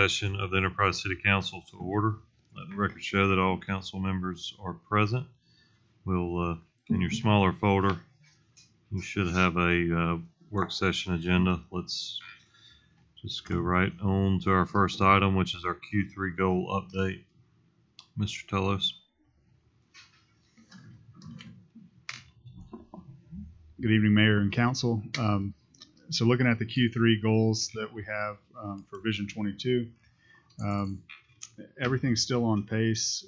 Session of the Enterprise City Council to order. Let the record show that all council members are present. We'll, in your smaller folder, you should have a work session agenda. Let's just go right on to our first item, which is our Q3 goal update. Mr. Telos. Good evening, Mayor and Council. So looking at the Q3 goals that we have for Vision 22, everything's still on pace.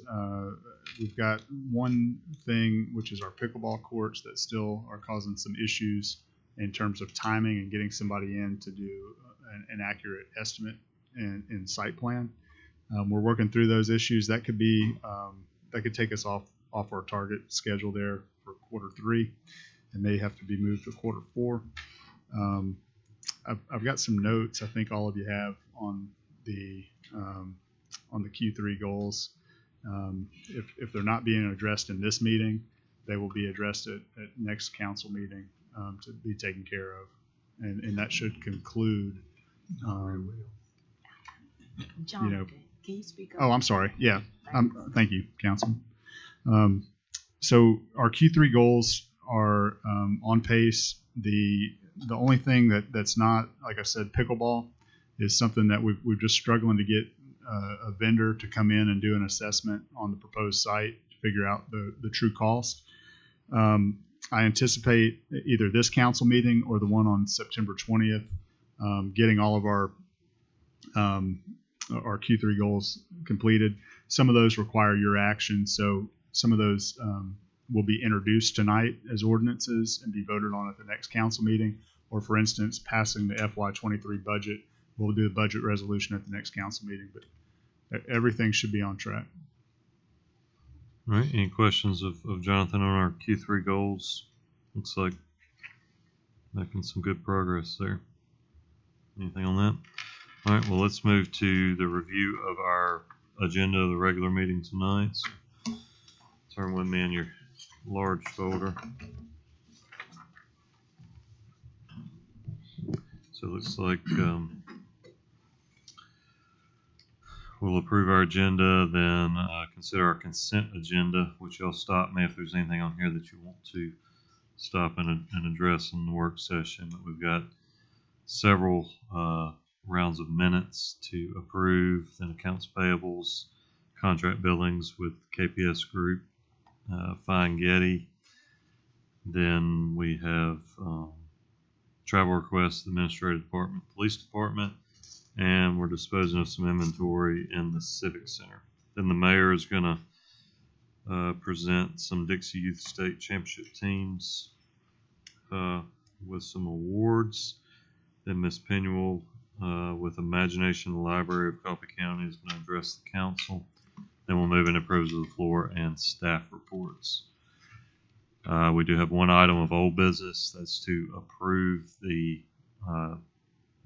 We've got one thing, which is our pickleball courts, that still are causing some issues in terms of timing and getting somebody in to do an accurate estimate and site plan. We're working through those issues. That could be that could take us off our target schedule there for Q3, and may have to be moved to Q4. I've got some notes I think all of you have on the Q3 goals. If they're not being addressed in this meeting, they will be addressed at next council meeting to be taken care of, and that should conclude. Jonathan, can you speak up? Oh, I'm sorry. Yeah. Thank you, Councilman. So our Q3 goals are on pace. The only thing that's not, like I said, pickleball is something that we're just struggling to get a vendor to come in and do an assessment on the proposed site to figure out the true cost. I anticipate either this council meeting or the one on September 20th getting all of our Q3 goals completed. Some of those require your action, so some of those will be introduced tonight as ordinances and be voted on at the next council meeting. Or, for instance, passing the FY23 budget, we'll do a budget resolution at the next council meeting. But everything should be on track. All right. Any questions of Jonathan on our Q3 goals? Looks like making some good progress there. Anything on that? All right. Well, let's move to the review of our agenda of the regular meeting tonight. So turn with me in your large folder. So it looks like we'll approve our agenda, then consider our consent agenda, which y'all stop me if there's anything on here that you want to stop and address in the work session. But we've got several rounds of minutes to approve, then accounts payables, contract billings with KPS Group, Fine Getty. Then we have travel requests, the Administrative Department, Police Department, and we're disposing of some inventory in the Civic Center. Then the mayor is going to present some Dixie Youth State Championship teams with some awards. Then Ms. Penuel with Imagination in the Library of Coffee County is going to address the council. Then we'll move into approval of the floor and staff reports. We do have one item of old business. That's to approve the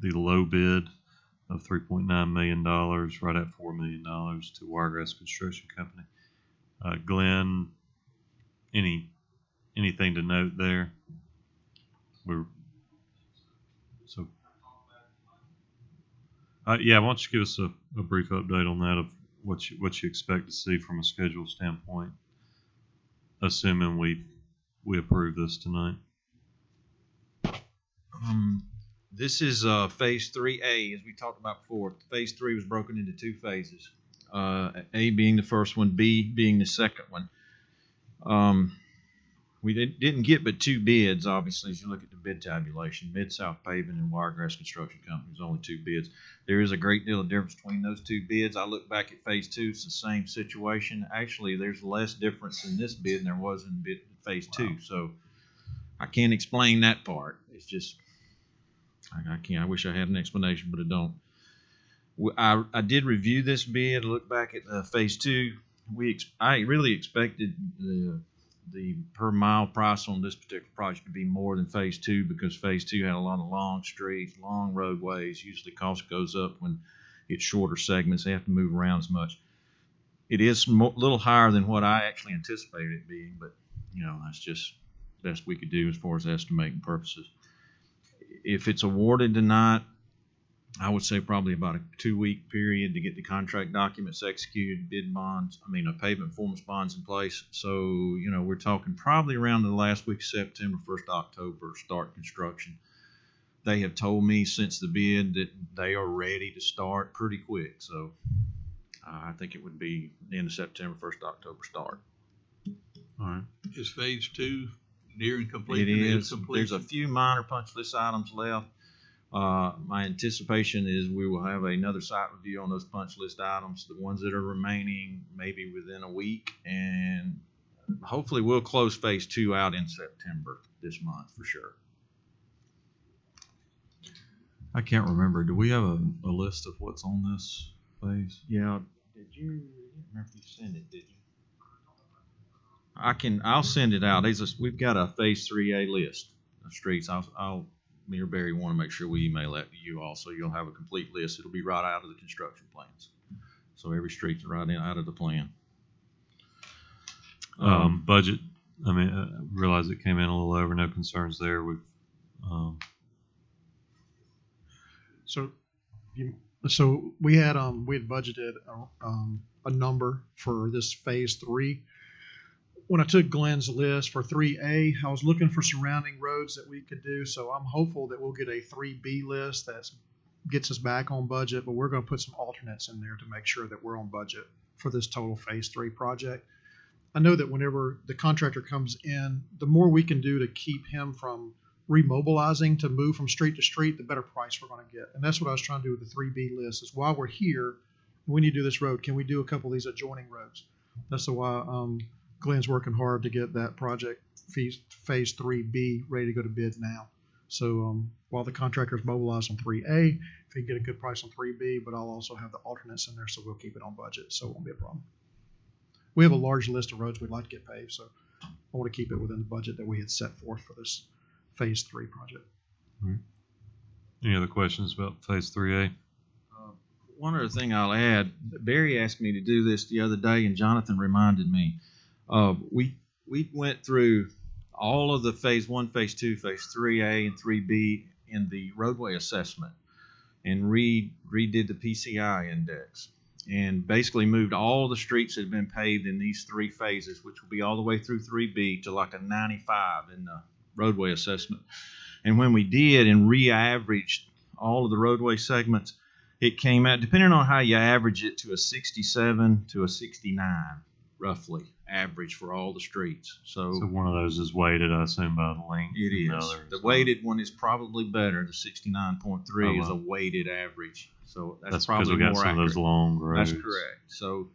low bid of $3.9 million, right at $4 million, to Wiregrass Construction Company. Glenn, anything to note there? Yeah, why don't you give us a brief update on that of what you expect to see from a schedule standpoint, assuming we approve this tonight. This is phase 3A, as we talked about before. Phase 3 was broken into two phases. A being the first one, B being the second one. We didn't get but two bids, obviously, as you look at the bid tabulation. Mid-South Paving and Wiregrass Construction Company was only two bids. There is a great deal of difference between those two bids. I look back at phase 2, it's the same situation. Actually, there's less difference in this bid than there was in phase 2. So I can't explain that part. It's just, I can't. I wish I had an explanation, but I don't. I did review this bid, look back at phase 2. I really expected the per mile price on this particular project to be more than phase 2, because phase 2 had a lot of long streets, long roadways. Usually cost goes up when it's shorter segments. They have to move around as much. It is a little higher than what I actually anticipated it being, but that's just the best we could do as far as estimating purposes. If it's awarded tonight, I would say probably about a 2-week period to get the contract documents executed, pavement performance bonds in place. So, we're talking probably around the last week of September, 1st October, start construction. They have told me since the bid that they are ready to start pretty quick. So I think it would be the end of September, 1st October start. All right. Is phase 2 nearing It completion? is. There's a few minor punch list items left. My anticipation is we will have another site review on those punch list items, the ones that are remaining, maybe within a week, and hopefully we'll close phase 2 out in September this month for sure. I can't remember. Do we have a list of what's on this phase? Yeah. Did you? I don't remember if you sent it, did you? I'll send it out. We've got a phase 3A list of streets. Me or Barry want to make sure we email that to you all, so you'll have a complete list. It'll be right out of the construction plans. So every street's right out of the plan. Budget. I realize it came in a little over. No concerns there. So we had budgeted a number for this phase 3. When I took Glenn's list for 3A, I was looking for surrounding roads that we could do. So I'm hopeful that we'll get a 3B list that gets us back on budget, but we're going to put some alternates in there to make sure that we're on budget for this total phase 3 project. I know that whenever the contractor comes in, the more we can do to keep him from remobilizing to move from street to street, the better price we're going to get. And that's what I was trying to do with the 3B list, is while we're here, we need to do this road. Can we do a couple of these adjoining roads? That's why Glenn's working hard to get that project phase 3B ready to go to bid now. So while the contractor's mobilized on 3A, if he can get a good price on 3B, but I'll also have the alternates in there, so we'll keep it on budget, so it won't be a problem. We have a large list of roads we'd like to get paved, so I want to keep it within the budget that we had set forth for this phase 3 project. Any other questions about phase 3A? One other thing I'll add, Barry asked me to do this the other day, and Jonathan reminded me. We went through all of the phase 1, phase 2, phase 3A, and 3B in the roadway assessment and redid the PCI index and basically moved all the streets that have been paved in these 3 phases, which will be all the way through 3B, to like a 95 in the roadway assessment. And when we did and re-averaged all of the roadway segments, it came out, depending on how you average it, to a 67 to a 69 roughly average for all the streets. So one of those is weighted, I assume, by the length. It is. The weighted one is probably better. The 69.3 is a weighted average. So that's probably because we got more some accurate. of those long roads. That's correct. So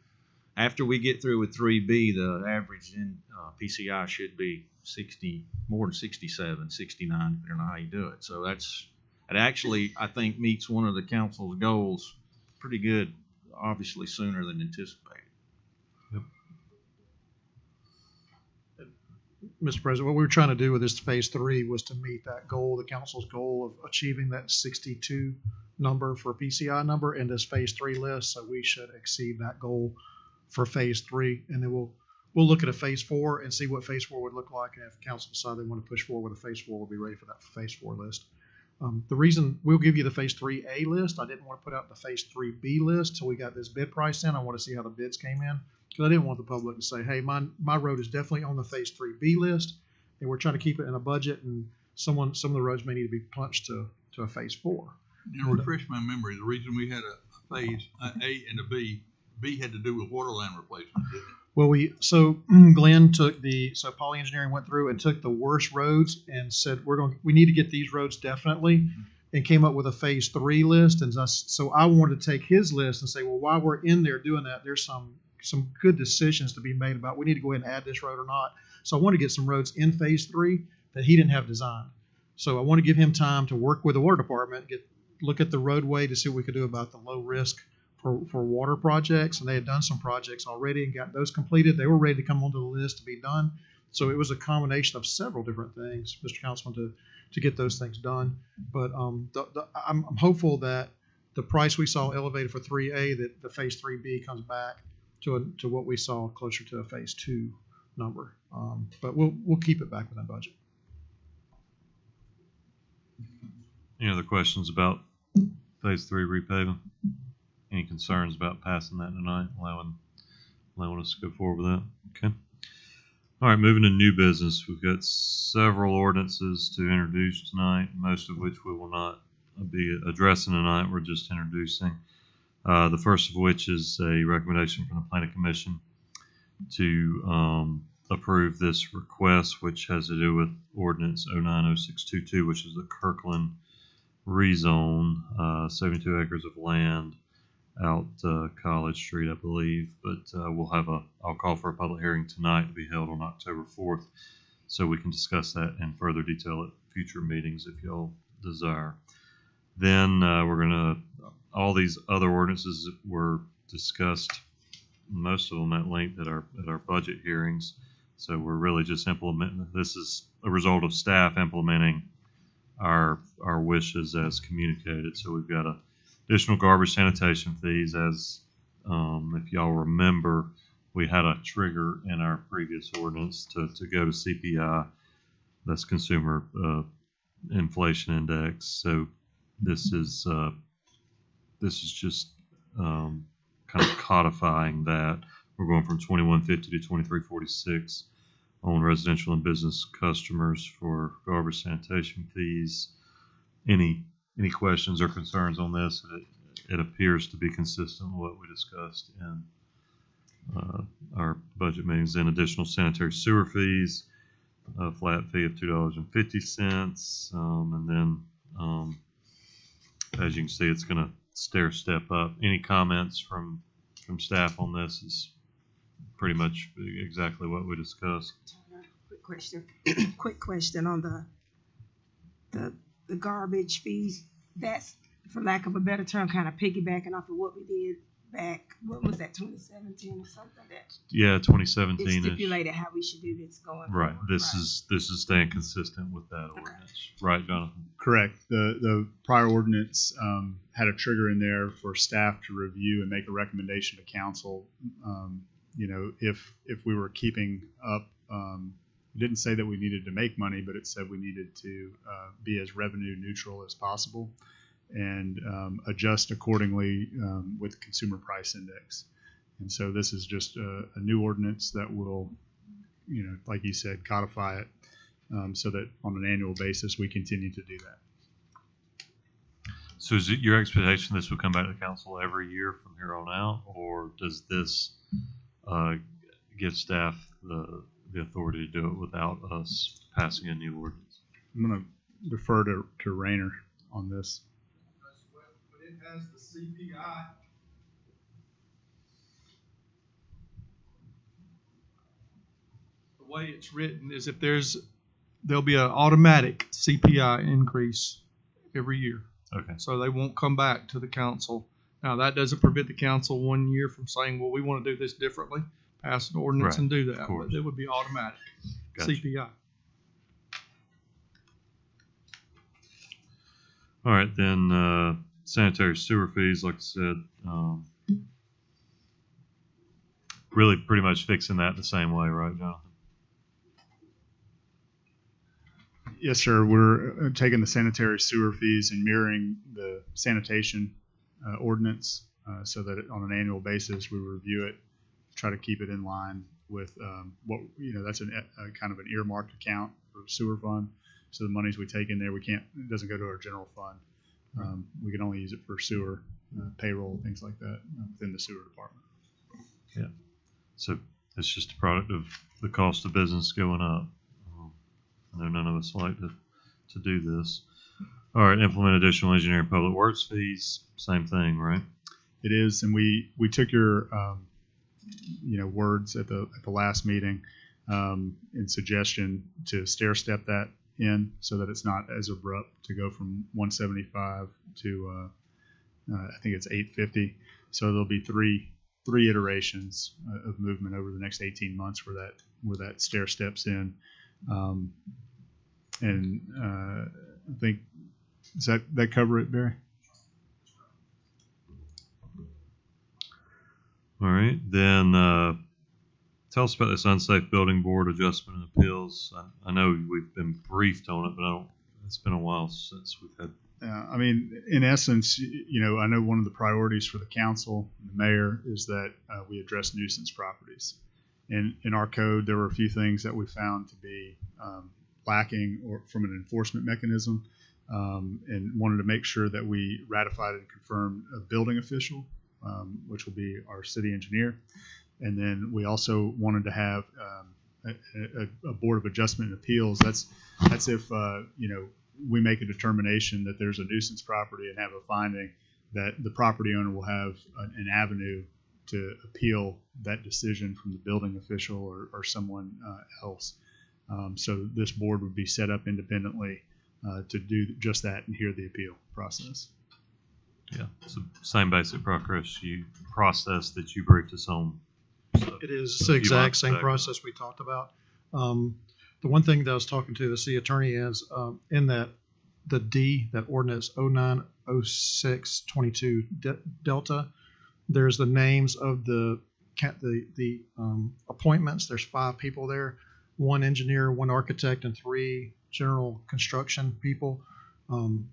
after we get through with 3B, the average in PCI should be 60, more than 67, 69, depending on how you do it. So it actually, I think, meets one of the council's goals pretty good, obviously sooner than anticipated. Mr. President, what we were trying to do with this phase 3 was to meet that goal, the council's goal of achieving that 62 number for PCI number in this phase 3 list. So we should exceed that goal for phase 3, and then we'll look at a phase 4 and see what phase 4 would look like. And if council decide they want to push forward with a phase 4, we'll be ready for that phase 4 list. The reason we'll give you the phase 3A list, I didn't want to put out the phase 3B list till we got this bid price in. I want to see how the bids came in, because I didn't want the public to say, hey, my road is definitely on the phase 3B list, and we're trying to keep it in a budget, and some of the roads may need to be punched to a phase 4. Now, refresh my memory. The reason we had a phase A and a B had to do with water line replacement, didn't it? Well, Glenn so Poly Engineering went through and took the worst roads and said, we need to get these roads definitely, and came up with a phase 3 list. And so I wanted to take his list and say, well, while we're in there doing that, there's some good decisions to be made about we need to go ahead and add this road or not. So I want to get some roads in phase 3 that he didn't have designed. So I want to give him time to work with the water department, look at the roadway to see what we could do about the low risk for water projects. And they had done some projects already and got those completed. They were ready to come onto the list to be done. So it was a combination of several different things, Mr. Councilman, to get those things done. But I'm hopeful that the price we saw elevated for 3A, that the phase 3B comes back to what we saw closer to a phase 2 number. But we'll keep it back within budget. Any other questions about Phase 3 repaving. Any concerns about passing that tonight, allowing us to go forward with that? Okay. All right, moving to new business. We've got several ordinances to introduce tonight, most of which we will not be addressing tonight. We're just introducing. The first of which is a recommendation from the Planning Commission to approve this request, which has to do with Ordinance 090622, which is the Kirkland rezone, 72 acres of land out College Street, I believe. But I'll call for a public hearing tonight to be held on October 4th, so we can discuss that in further detail at future meetings if y'all desire. Then all these other ordinances were discussed, most of them at length at our budget hearings. So we're really just implementing. This is a result of staff implementing our wishes as communicated. So we've got additional garbage sanitation fees. As if y'all remember, we had a trigger in our previous ordinance to go to CPI, that's Consumer Inflation Index. So this is just kind of codifying that. We're going from 2150 to 2346 on residential and business customers for garbage sanitation fees. Any questions or concerns on this? It appears to be consistent with what we discussed in our budget meetings. Then additional sanitary sewer fees, a flat fee of $2.50, and then as you can see, it's going to stair step up. Any comments from staff on this? Is pretty much exactly what we discussed. Quick question on the garbage fees. That's, for lack of a better term, kind of piggybacking off of what we did back, what was that, 2017 or something? That Yeah, 2017 it stipulated how we should do this going right. forward. This is staying consistent with that ordinance, right, Jonathan? Correct. The prior ordinance had a trigger in there for staff to review and make a recommendation to council. If we were keeping up, it didn't say that we needed to make money, but it said we needed to be as revenue neutral as possible and adjust accordingly with the consumer price index. And so this is just a new ordinance that will, like you said, codify it so that on an annual basis we continue to do that. So is it your expectation this will come back to the council every year from here on out, or does this give staff the authority to do it without us passing a new ordinance? I'm going to defer to Rayner on this. But it has the CPI. The way it's written is there'll be an automatic CPI increase every year. Okay. So they won't come back to the council. Now, that doesn't prevent the council 1 year from saying, well, we want to do this differently, pass an ordinance Right, and do that. of course. But it would be automatic Gotcha. CPI. All right, then sanitary sewer fees, like I said, really pretty much fixing that the same way, right, Jonathan? Yes, sir. We're taking the sanitary sewer fees and mirroring the sanitation ordinance so that on an annual basis we review it, try to keep it in line with that's a kind of an earmarked account for the sewer fund. So the monies we take in there, it doesn't go to our general fund. We can only use it for sewer, payroll, things like that within the sewer department. Yeah. So it's just a product of the cost of business going up. I know none of us like to do this. All right, implement additional engineering public works fees. Same thing, right? It is, and we took your words at the last meeting in suggestion to stair step that in so that it's not as abrupt to go from 175 to I think it's 850. So there'll be three iterations of movement over the next 18 months where that stair steps in. I think, does that cover it, Barry? All right, then tell us about this unsafe building board adjustment and appeals. I know we've been briefed on it, but it's been a while since we've had I mean, in essence, I know one of the priorities for the council and the mayor is that we address nuisance properties. And in our code, there were a few things that we found to be lacking or from an enforcement mechanism, and wanted to make sure that we ratified and confirmed a building official, which will be our city engineer. And then we also wanted to have a board of adjustment and appeals. That's if we make a determination that there's a nuisance property and have a finding that the property owner will have an avenue to appeal that decision from the building official or someone else. So this board would be set up independently to do just that and hear the appeal process. Yeah, it's the same basic process that you briefed us on. It is the exact same process we talked about. The one thing that I was talking to the city attorney is in that the D, that ordinance 090622 Delta, there's the names of the appointments. There's 5 people there, 1 engineer, 1 architect, and 3 general construction people. Due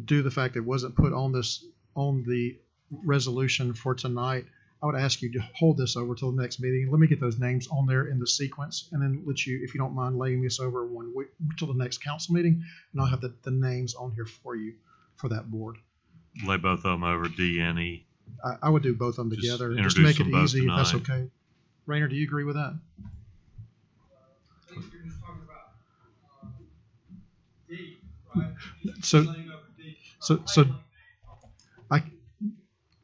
to the fact it wasn't put on the resolution for tonight, I would ask you to hold this over till the next meeting. Let me get those names on there in the sequence, and then let you, if you don't mind, laying this over 1 week till the next council meeting, and I'll have the names on here for you for that board. Lay both of them over, D and E. I would do both of them Just together, introduce just to make it them both easy, if that's tonight. okay. Rainer, do you agree with that?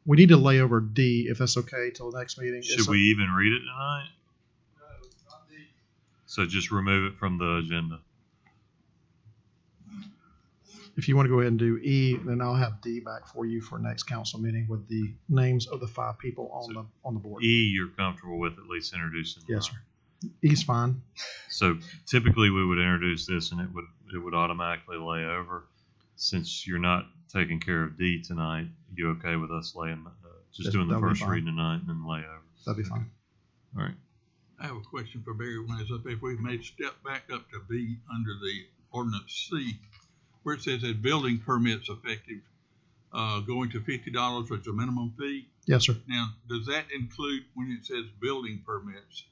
We need to lay over D, if that's okay, till the next meeting. Should we even read it tonight? So just remove it from the agenda. If you want to go ahead and do E, then I'll have D back for you for next council meeting with the names of the 5 people on the board. E, you're comfortable with at least introducing? Yes, sir. E's fine. So typically we would introduce this and it would automatically lay over. Since you're not taking care of D tonight, you okay with us laying doing the first reading tonight and then lay over? That'd be fine. All right. I have a question for Barry when it's up. If we've made step back up to B under the ordinance C, where it says that building permits effective going to $50 as a minimum fee. Yes, sir. Now, does that include, when it says building permits,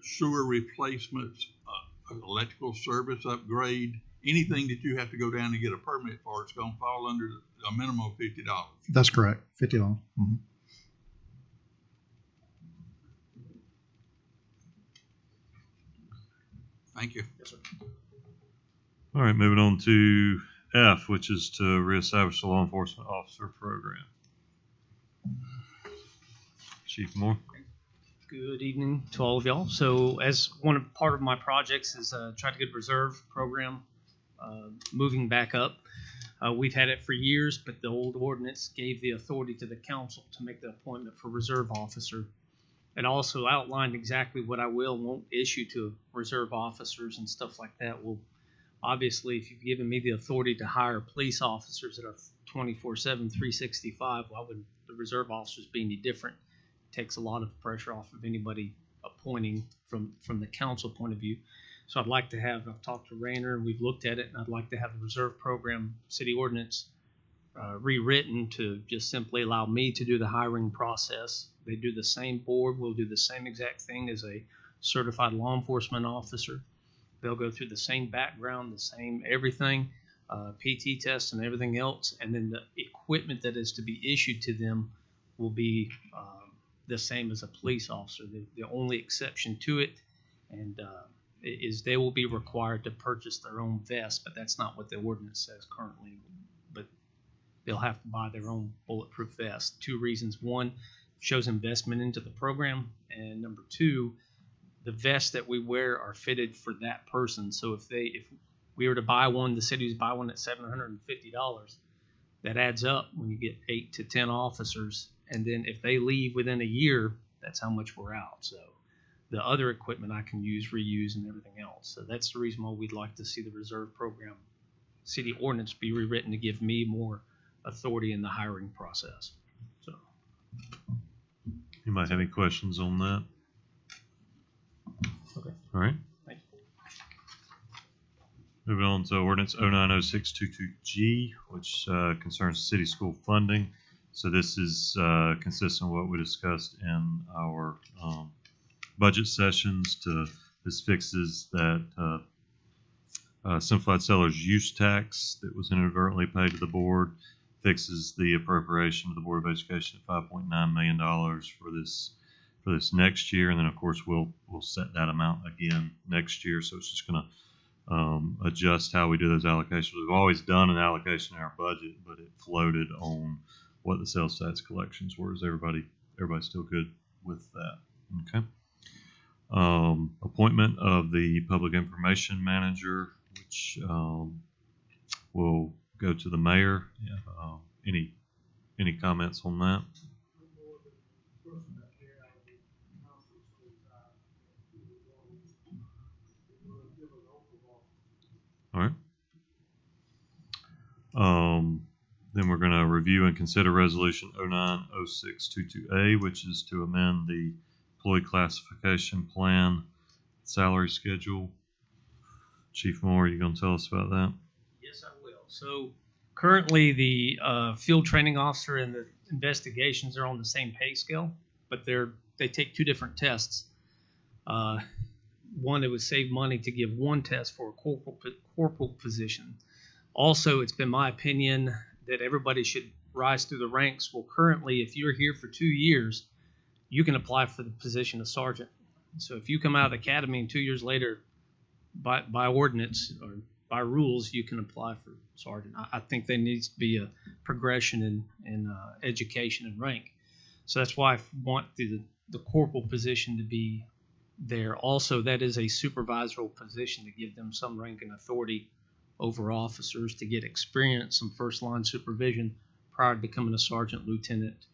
sewer replacements, electrical service upgrade, anything that you have to go down to get a permit for, it's going to fall under a minimum of $50? That's correct. $50. Mm-hmm. Thank you. Yes, sir. All right, moving on to F, which is to reestablish the law enforcement officer program. Chief Moore. Good evening to all of y'all. So as part of my projects is try to get a reserve program moving back up. We've had it for years, but the old ordinance gave the authority to the council to make the appointment for reserve officer. It also outlined exactly what I will and won't issue to reserve officers and stuff like that. Well, obviously, if you've given me the authority to hire police officers that are 24/7, 365, why would the reserve officers be any different? It takes a lot of pressure off of anybody appointing from the council point of view. So I'd like to I've talked to Rainer and we've looked at it, and I'd like to have the reserve program city ordinance rewritten to just simply allow me to do the hiring process. They do the same board, will do the same exact thing as a certified law enforcement officer. They'll go through the same background, the same everything, PT test and everything else, and then the equipment that is to be issued to them will be the same as a police officer. The only exception to it is they will be required to purchase their own vest, but that's not what the ordinance says currently. But they'll have to buy their own bulletproof vest. 2 reasons. 1, shows investment into the program, and number 2, the vests that we wear are fitted for that person. So if we were to buy one, the city was buy one at $750, that adds up when you get 8 to 10 officers. And then if they leave within a year, that's how much we're out. So the other equipment I can use, reuse, and everything else. So that's the reason why we'd like to see the reserve program city ordinance be rewritten to give me more authority in the hiring process. So, You might have any questions on that? okay. All right. Thank you. Moving on to ordinance 090622G, which concerns city school funding. So this is consistent with what we discussed in our budget sessions. This fixes that Simplified Seller's use tax that was inadvertently paid to the board, fixes the appropriation to the Board of Education at $5.9 million for this next year, and then of course we'll set that amount again next year. So it's just going to adjust how we do those allocations. We've always done an allocation in our budget, but it floated on what the sales tax collections were. Is everybody still good with that? Okay. Appointment of the public information manager, which will go to the mayor. Any comments on that? All right. Then we're going to review and consider resolution 090622A, which is to amend the employee classification plan salary schedule. Chief Moore, you going to tell us about that? Yes, I will. So currently the field training officer and the investigations are on the same pay scale, but they take two different tests. One, it would save money to give one test for a corporal position. Also, it's been my opinion that everybody should rise through the ranks. Well, currently, if you're here for 2 years, you can apply for the position of sergeant. So if you come out of the academy and 2 years later, by ordinance or by rules, you can apply for sergeant. I think there needs to be a progression in education and rank. So that's why I want the corporal position to be there. Also, that is a supervisory position to give them some rank and authority over officers to get experience, some first line supervision prior to becoming a sergeant, lieutenant,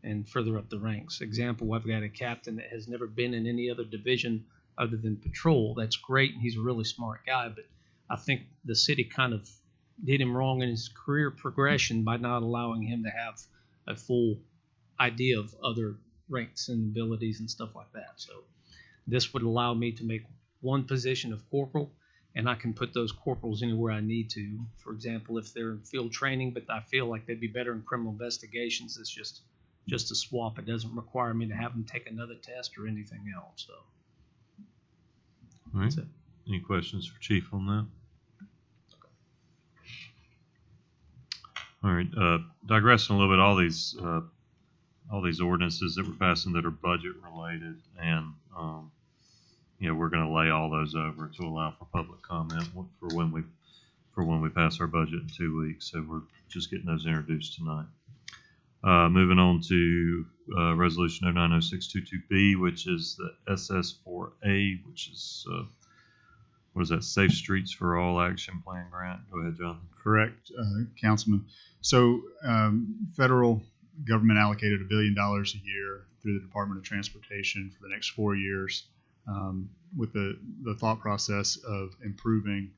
and further up the ranks. Example, I've got a captain that has never been in any other division other than patrol. That's great, and he's a really smart guy, but I think the city kind of did him wrong in his career progression by not allowing him to have a full idea of other ranks and abilities and stuff like that. So this would allow me to make one position of corporal, and I can put those corporals anywhere I need to. For example, if they're in field training, but I feel like they'd be better in criminal investigations, it's just a swap. It doesn't require me to have them take another test or anything else. So, all right. Any questions for Chief on that? All right. Digressing a little bit, all these ordinances that we're passing that are budget related, and we're going to lay all those over to allow for public comment for when we pass our budget in 2 weeks. So we're just getting those introduced tonight. Moving on to resolution 090622B, which is the SS4A, which is what is that? Safe Streets for All Action Plan grant. Go ahead, Jonathan. Correct, Councilman. So federal government allocated $1 billion a year through the Department of Transportation for the next 4 years, with the thought process of improving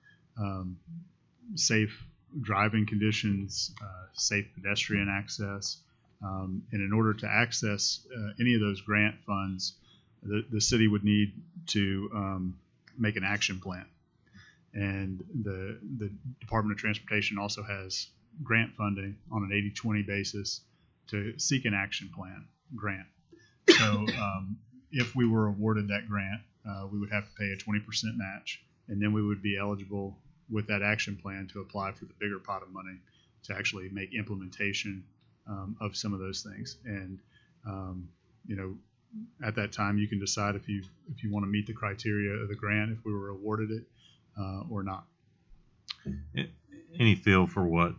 safe driving conditions, safe pedestrian access. And in order to access any of those grant funds, the city would need to make an action plan. And the Department of Transportation also has grant funding on an 80-20 basis to seek an action plan grant. So if we were awarded that grant, we would have to pay a 20% match, and then we would be eligible with that action plan to apply for the bigger pot of money to actually make implementation of some of those things. And at that time, you can decide if you want to meet the criteria of the grant, if we were awarded it or not. Any feel for what,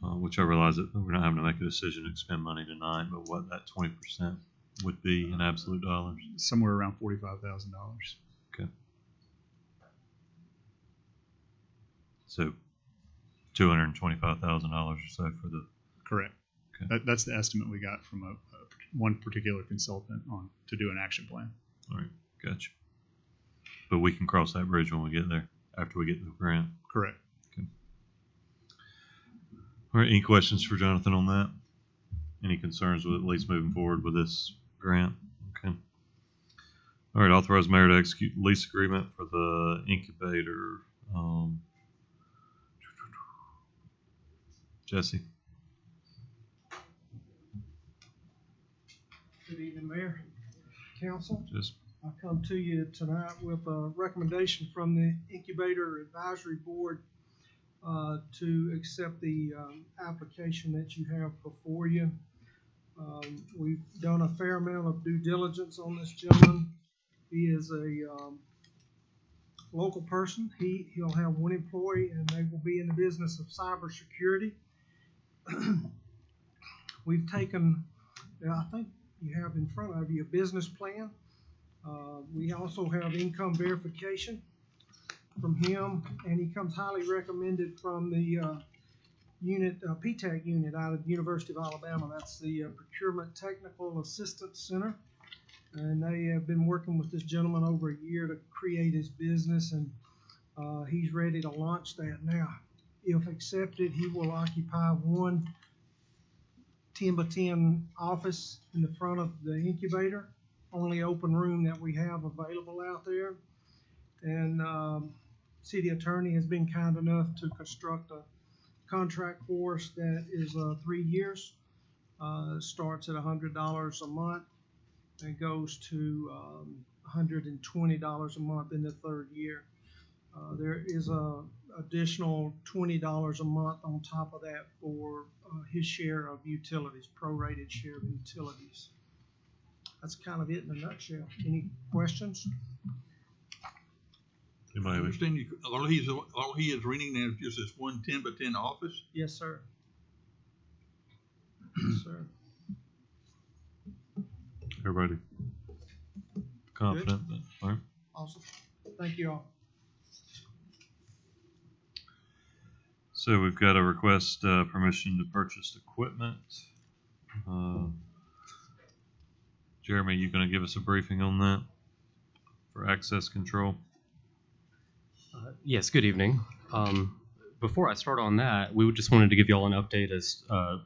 which I realize that we're not having to make a decision to expend money tonight, but what that 20% would be in absolute dollars? Somewhere around $45,000. Okay. So $225,000 or so for the. Correct. Okay. That's the estimate we got from one particular consultant to do an action plan. All right, gotcha. But we can cross that bridge when we get there, after we get the grant. Correct. Okay. All right, any questions for Jonathan on that? Any concerns with at least moving forward with this grant? Okay. All right, authorize mayor to execute lease agreement for the incubator Jesse. Good evening, Mayor, Council. Just I come to you tonight with a recommendation from the Incubator Advisory Board to accept the application that you have before you. We've done a fair amount of due diligence on this gentleman. He is a local person. He'll have one employee, and they will be in the business of cybersecurity. We've taken, I think you have in front of you a business plan. We also have income verification from him, and he comes highly recommended from the PTAC unit out of the University of Alabama. That's the Procurement Technical Assistance Center. And they have been working with this gentleman over a year to create his business, and he's ready to launch that now. If accepted, he will occupy one 10-by-10 office in the front of the incubator, only open room that we have available out there. And city attorney has been kind enough to construct a contract for us that is 3 years. Starts at $100 a month and goes to $120 a month in the third year. There is a additional $20 a month on top of that for his share of utilities, prorated share of utilities. That's kind of it in a nutshell. Any questions? I understand you, all he is renting now is just this one 10-by-10 office? Yes, sir. Yes, sir. everybody confident? All right. Awesome. Thank you all. So we've got a request permission to purchase equipment. Jeremy, you going to give us a briefing on that for access control? Yes, good evening. Before I start on that, we just wanted to give you all an update as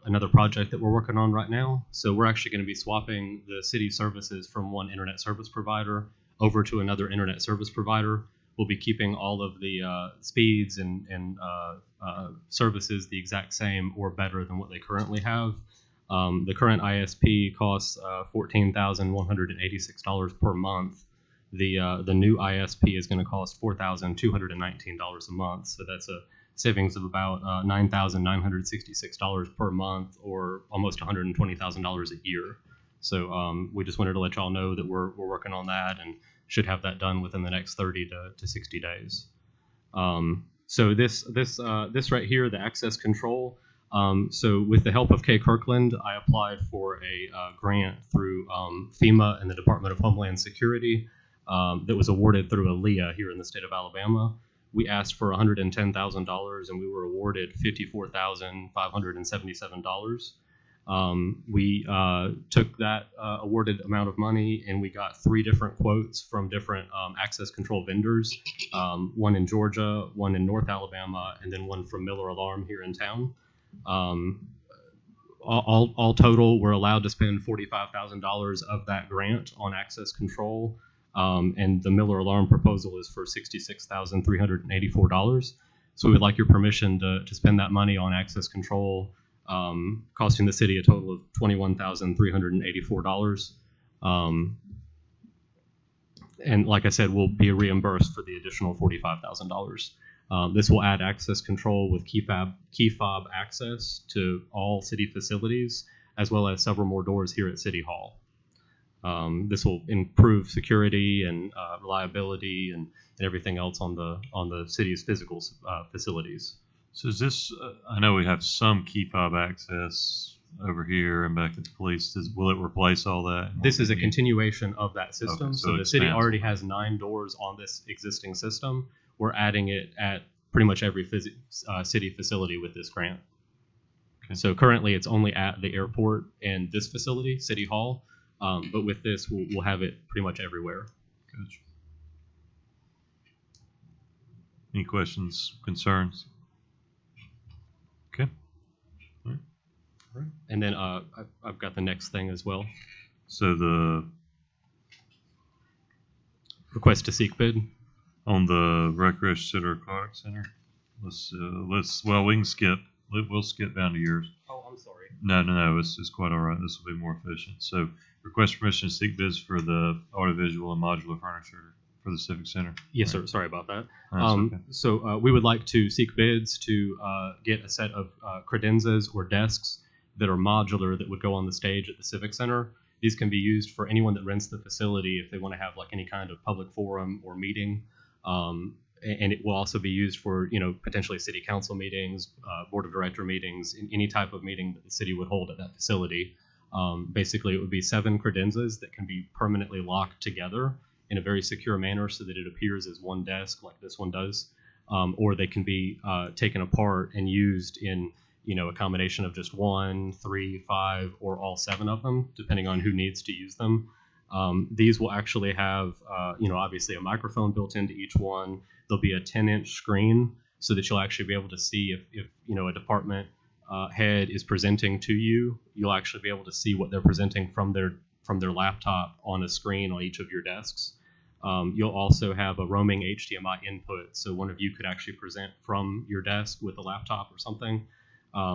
another project that we're working on right now. So we're actually going to be swapping the city services from one internet service provider over to another internet service provider. We'll be keeping all of the speeds and services the exact same or better than what they currently have. The current ISP costs $14,186 per month. The new ISP is going to cost $4,219 a month. So that's a savings of about $9,966 per month, or almost $120,000 a year. So we just wanted to let y'all know that we're working on that and should have that done within the next 30 to 60 days. So this right here, the access control. So with the help of K. Kirkland, I applied for a grant through FEMA and the Department of Homeland Security that was awarded through ALEA here in the state of Alabama. We asked for $110,000 and we were awarded $54,577. We took that awarded amount of money and we got 3 different quotes from different access control vendors, one in Georgia, one in North Alabama, and then one from Miller Alarm here in town. All total, we're allowed to spend $45,000 of that grant on access control. And the Miller Alarm proposal is for $66,384. So we would like your permission to spend that money on access control, costing the city a total of $21,384. And like I said, we'll be reimbursed for the additional $45,000. This will add access control with key fob access to all city facilities, as well as several more doors here at City Hall. This will improve security and reliability and everything else on the city's physical facilities. So is this? I know we have some key fob access over here and back at the police. Will it replace all that? This is a continuation of that system. Okay, so the city already has 9 doors on this existing system. We're adding it at pretty much every city facility with this grant. Okay. So currently it's only at the airport and this facility, City Hall. But with this, we'll have it pretty much everywhere. Gotcha. Any questions, concerns? Okay. All right. And then I've got the next thing as well. So the request to seek bid on the Recreation Center Aquatic Center. Well, we can skip. we'll skip down to yours. Oh, I'm sorry. No, it's quite all right. This will be more efficient. So, request permission to seek bids for the audiovisual and modular furniture for the Civic Center. Yes, sir. Sorry about that. That's okay. So we would like to seek bids to get a set of credenzas or desks that are modular that would go on the stage at the Civic Center. These can be used for anyone that rents the facility if they want to have like any kind of public forum or meeting. And it will also be used for, potentially city council meetings, board of director meetings, any type of meeting that the city would hold at that facility. Basically, it would be 7 credenzas that can be permanently locked together in a very secure manner so that it appears as one desk like this one does. Or they can be taken apart and used in, a combination of just 1, 3, 5, or all 7 of them, depending on who needs to use them. These will actually have, obviously a microphone built into each one. There'll be a 10-inch screen so that you'll actually be able to see if a department head is presenting to you. You'll actually be able to see what they're presenting from their laptop on a screen on each of your desks. You'll also have a roaming HDMI input, so one of you could actually present from your desk with a laptop or something.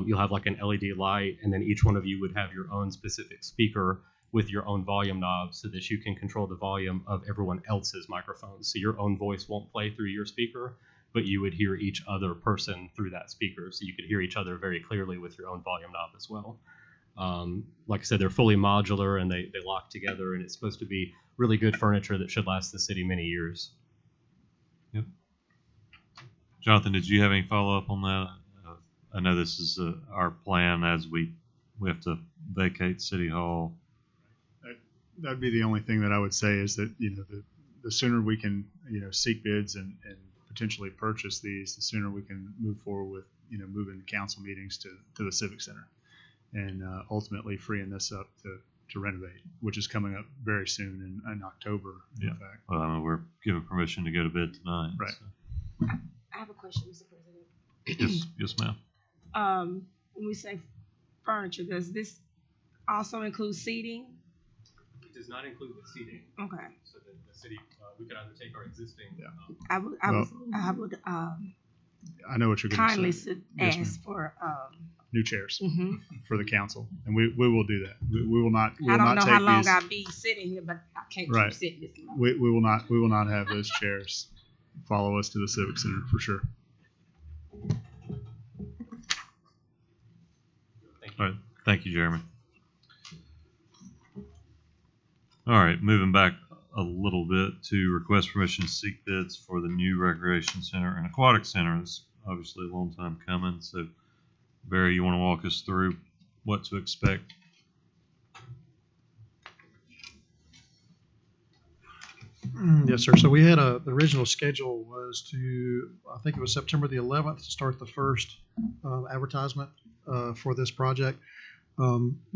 You'll have like an LED light, and then each one of you would have your own specific speaker with your own volume knob so that you can control the volume of everyone else's microphones. So your own voice won't play through your speaker, but you would hear each other person through that speaker. So you could hear each other very clearly with your own volume knob as well. Like I said, they're fully modular and they lock together, and it's supposed to be really good furniture that should last the city many years. Yep. Jonathan, did you have any follow-up on that? I know this is our plan as we have to vacate City Hall. That'd be the only thing that I would say is that, the sooner we can, seek bids and potentially purchase these, the sooner we can move forward with, moving council meetings to the Civic Center and ultimately freeing this up to renovate, which is coming up very soon in October, in fact. Well, we're given permission to go to bid tonight. Right. So. I have a question, Mr. President. Yes, ma'am. When we say furniture, does this also include seating? It does not include the seating. Okay. So that the city, we could either take our existing. I would I know what you're going to kindly say. ask Yes, ma'am. for. New chairs Mm-hmm. for the council, and we will do that. We will not. We will I don't not know take how long these. I'll be sitting here, but I can't Right. keep sitting this long. We will not. We will not have those chairs follow us to the Civic Center for sure. All right. Thank you, Jeremy. All right. Moving back a little bit to request permission to seek bids for the new recreation center and aquatic center. It's obviously a long time coming. So, Barry, you want to walk us through what to expect? Yes, sir. So we had the original schedule was I think it was September the 11th to start the first advertisement for this project.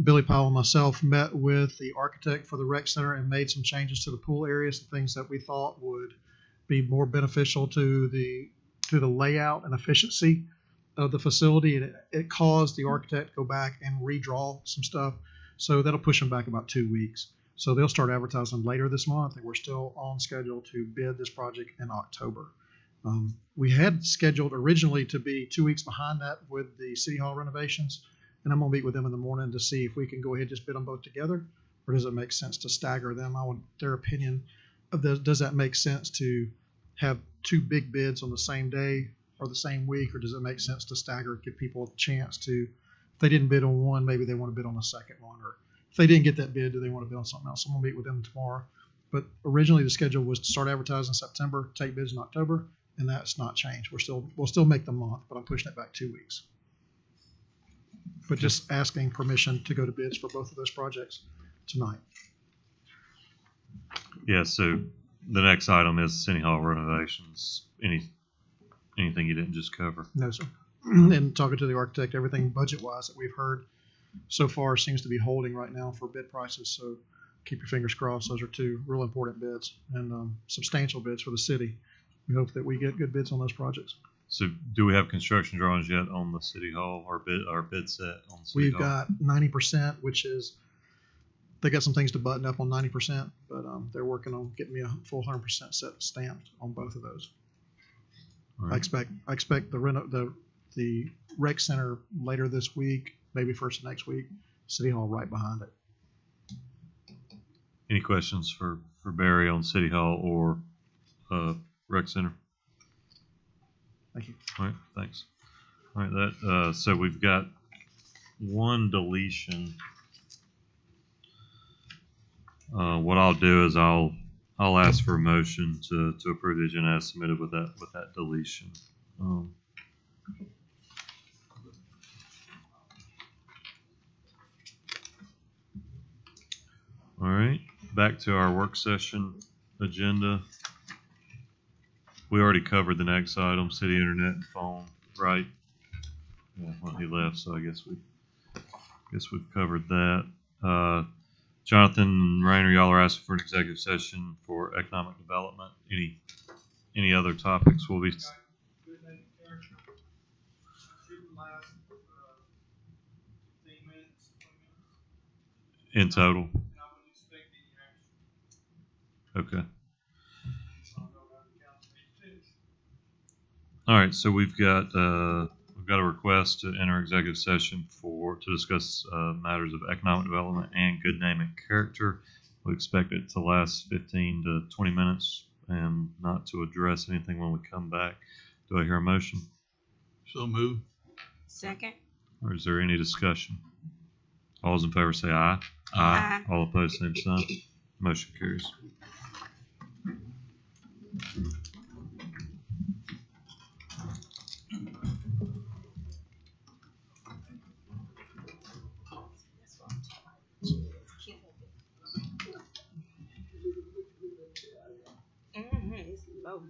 Billy Powell and myself met with the architect for the rec center and made some changes to the pool areas, things that we thought would be more beneficial to the layout and efficiency of the facility. And it caused the architect to go back and redraw some stuff. So that'll push them back about 2 weeks. So they'll start advertising later this month, and we're still on schedule to bid this project in October. We had scheduled originally to be 2 weeks behind that with the City Hall renovations, and I'm going to meet with them in the morning to see if we can go ahead and just bid them both together, or does it make sense to stagger them? I want their opinion of does that make sense to have 2 big bids on the same day or the same week, or does it make sense to stagger, give people a chance to, if they didn't bid on one, maybe they want to bid on the second one, or if they didn't get that bid, do they want to bid on something else? I'm going to meet with them tomorrow. But originally the schedule was to start advertising in September, take bids in October, and that's not changed. We'll still make the month, but I'm pushing it back 2 weeks. But just asking permission to go to bids for both of those projects tonight. Yeah. So the next item is City Hall renovations. Anything you didn't just cover? No, sir. And talking to the architect, everything budget-wise that we've heard so far seems to be holding right now for bid prices. So keep your fingers crossed. Those are 2 real important bids and substantial bids for the city. We hope that we get good bids on those projects. So do we have construction drawings yet on the City Hall or bid set on the City We've Hall? got 90%, which is, they got some things to button up on 90%, but they're working on getting me a full 100% set stamped on both of those. All I right. expect the the rec center later this week, maybe first of next week. City Hall right behind it. Any questions for Barry on City Hall or Rec Center? Thank you. All right, thanks. All right, that so we've got one deletion. What I'll do is I'll ask for a motion to approve the agenda as submitted with that deletion. All right, back to our work session agenda. We already covered the next item, city internet and phone, right? Yeah, well, he left, so I guess we've covered that. Jonathan and Rainer, y'all are asking for an executive session for economic development. Any other topics will be in total? Okay. All right, so we've got a request to enter executive session to discuss matters of economic development and good name and character. We expect it to last 15 to 20 minutes and not to address anything when we come back. Do I hear a motion? So move. Second. Or is there any discussion? All those in favor say aye. Aye. All opposed, same sign. Motion carries. It's low.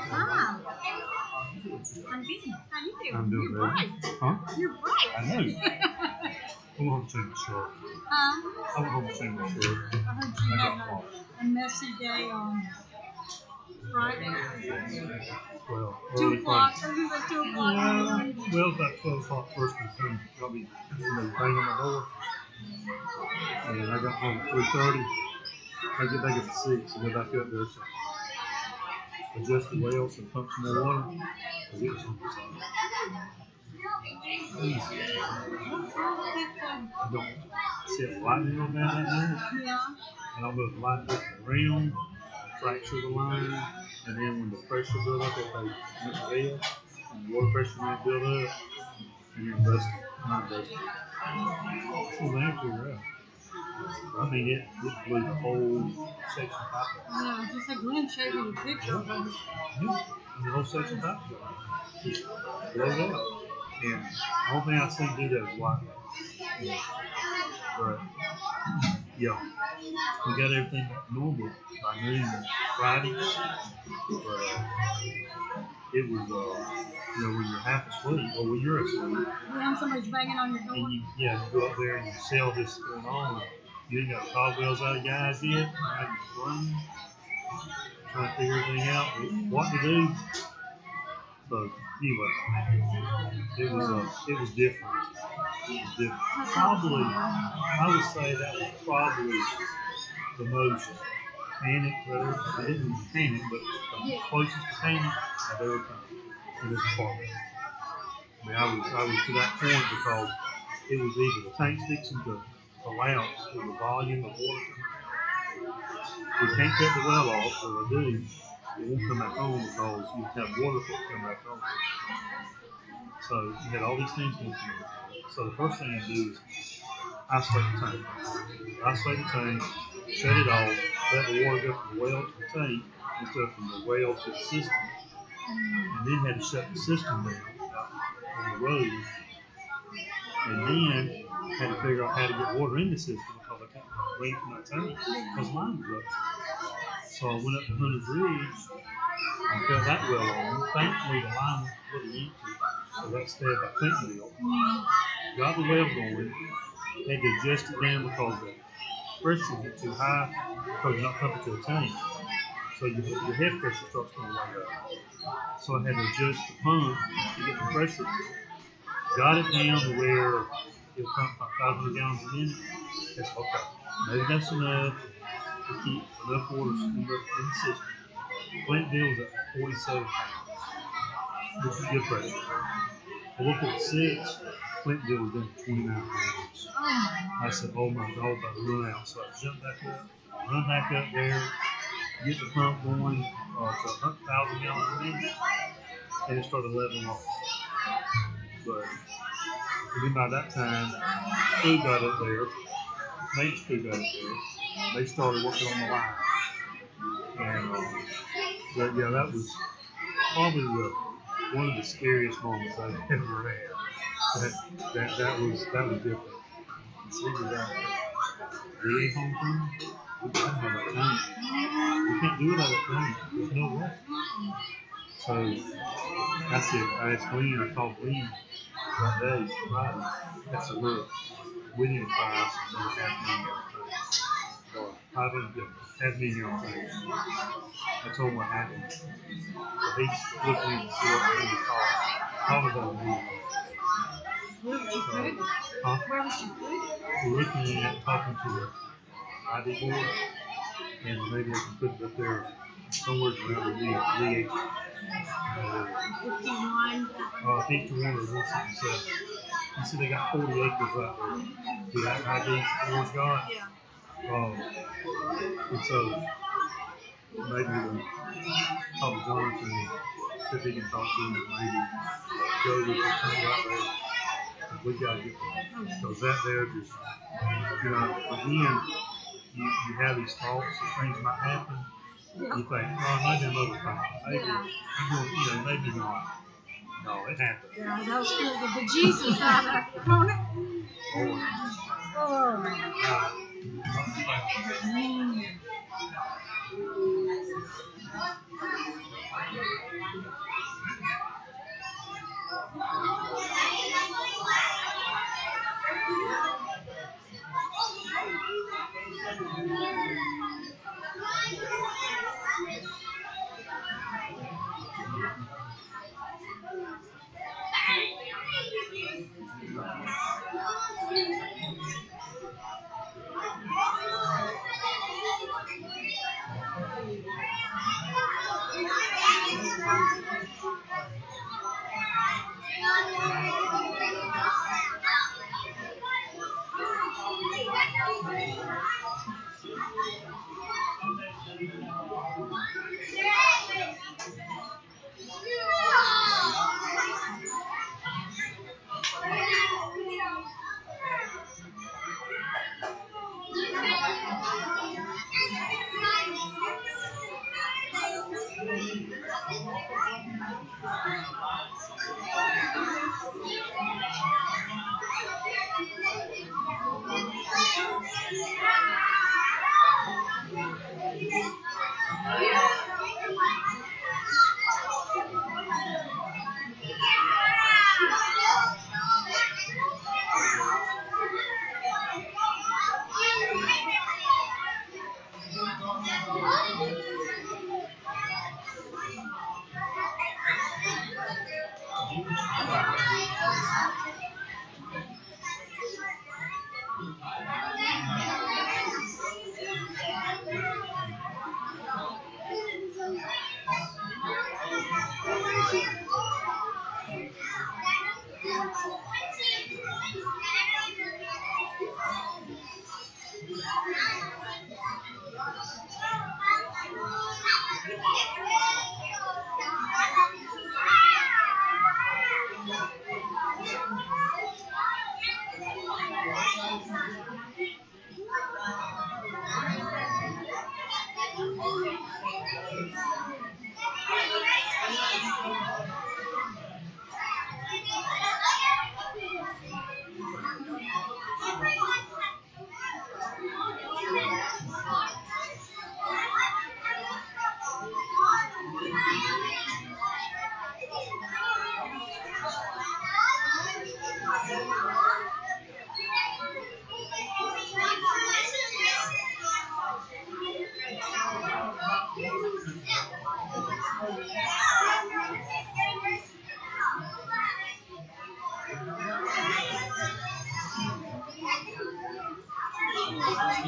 Ah, I'm good. How you doing? I'm doing You're good. bright. Huh? You're bright. I know. I went home to change the shirt. I went home to change my shirt. I heard you I had got lost. a messy day on Friday. Well, 2 early o'clock. Friday. It was like 2 o'clock. Yeah, well, about 12 o'clock first thing come. Got me banging on my door. And I got home at 3:30. I get back at 6 and go back up there. So adjust the wells and pump some more water. Because it was on the side. I don't see it lightning on down that there. Yeah. I don't know if the line goes around, fracture the line, and then when the pressure build up, if they mix it in, and the water pressure might build up, and then bust it, not bust it. So they have to figure out. I mean, it blew the whole section top of it. Yeah, just like Glenn showed me the picture of it. Yeah, and the whole section top of it. Just blowed out. And the only thing I've seen do that is white. Yeah. But, yeah, we got everything back to normal by noon Friday. But it was, you know, when you're half asleep, or when you're asleep, Yeah, somebody's banging on your door. and you go up there and you see all this going on. You ain't got the cobwebs out of your eyes yet. Now you're running, trying to figure everything out, what to do. So anyway, it was different. It was different. Probably, I would say that was probably the most panic. I didn't panic, but the closest to panic I've ever come in this department. I mean, I was to that point because it was either the tank fixing to collapse with the volume of water coming out. We can't cut the well off, so I do. It won't come back on because you have water that come back on. So you had all these things going on. So the first thing I do is isolate the tank. Isolate the tank, shut it off, let the water go from the well to the tank instead of from the well to the system. And then had to shut the system down on the road. And then had to figure out how to get water in the system because I couldn't bring it from that tank because mine was ruptured. So I went up to Hunter's Ridge and cut that well on. Thankfully, the line was a little empty, so that stayed by Clintonville. Got the well going, had to adjust it down because the pressure get too high because you're not pumping to a tank. So your head pressure starts going way up. So I had to adjust the pump to get the pressure. Got it down to where it'll pump about 500 gallons a minute. That's okay. Maybe that's enough to keep enough water in the system. Clintonville was at 47 pounds, which is good pressure. I looked at 6, Clintonville was down to 29 pounds. I said, oh my God, I'm about to run out. So I jumped back up, run back up there, get the pump going to 100,000 gallons a minute, and it started leveling off. But then by that time, Stu got up there, Nate Stu got up there, they started working on the line. And but yeah, that was probably one of the scariest moments I've ever had. That was different. See, we got VA homecoming. We can't have that thing. We can't do it at a thing. There's no way. So that's it. I asked Glenn, I called Glenn that day, Friday. I said, look, we need to buy some $500 million things. I told him what happened. So he's looking to see what it would cost. How about $1 million? Where was you put? Huh? Where was you put? We're looking at talking to the ID board, and maybe they can put it up there somewhere around the league. 51. 51 or 167. You see, they got 40 acres right there. See that ID board's got? Yeah. And so maybe we'll talk to Jonathan and see if he can talk to him and maybe go with the thing right there. We gotta get there. Because that there just, you know, again, you have these thoughts that things might happen, You think, oh, it might be another thing. Maybe, maybe not. No, it happened. Yeah, that was good. The Jesus out of component. Oh.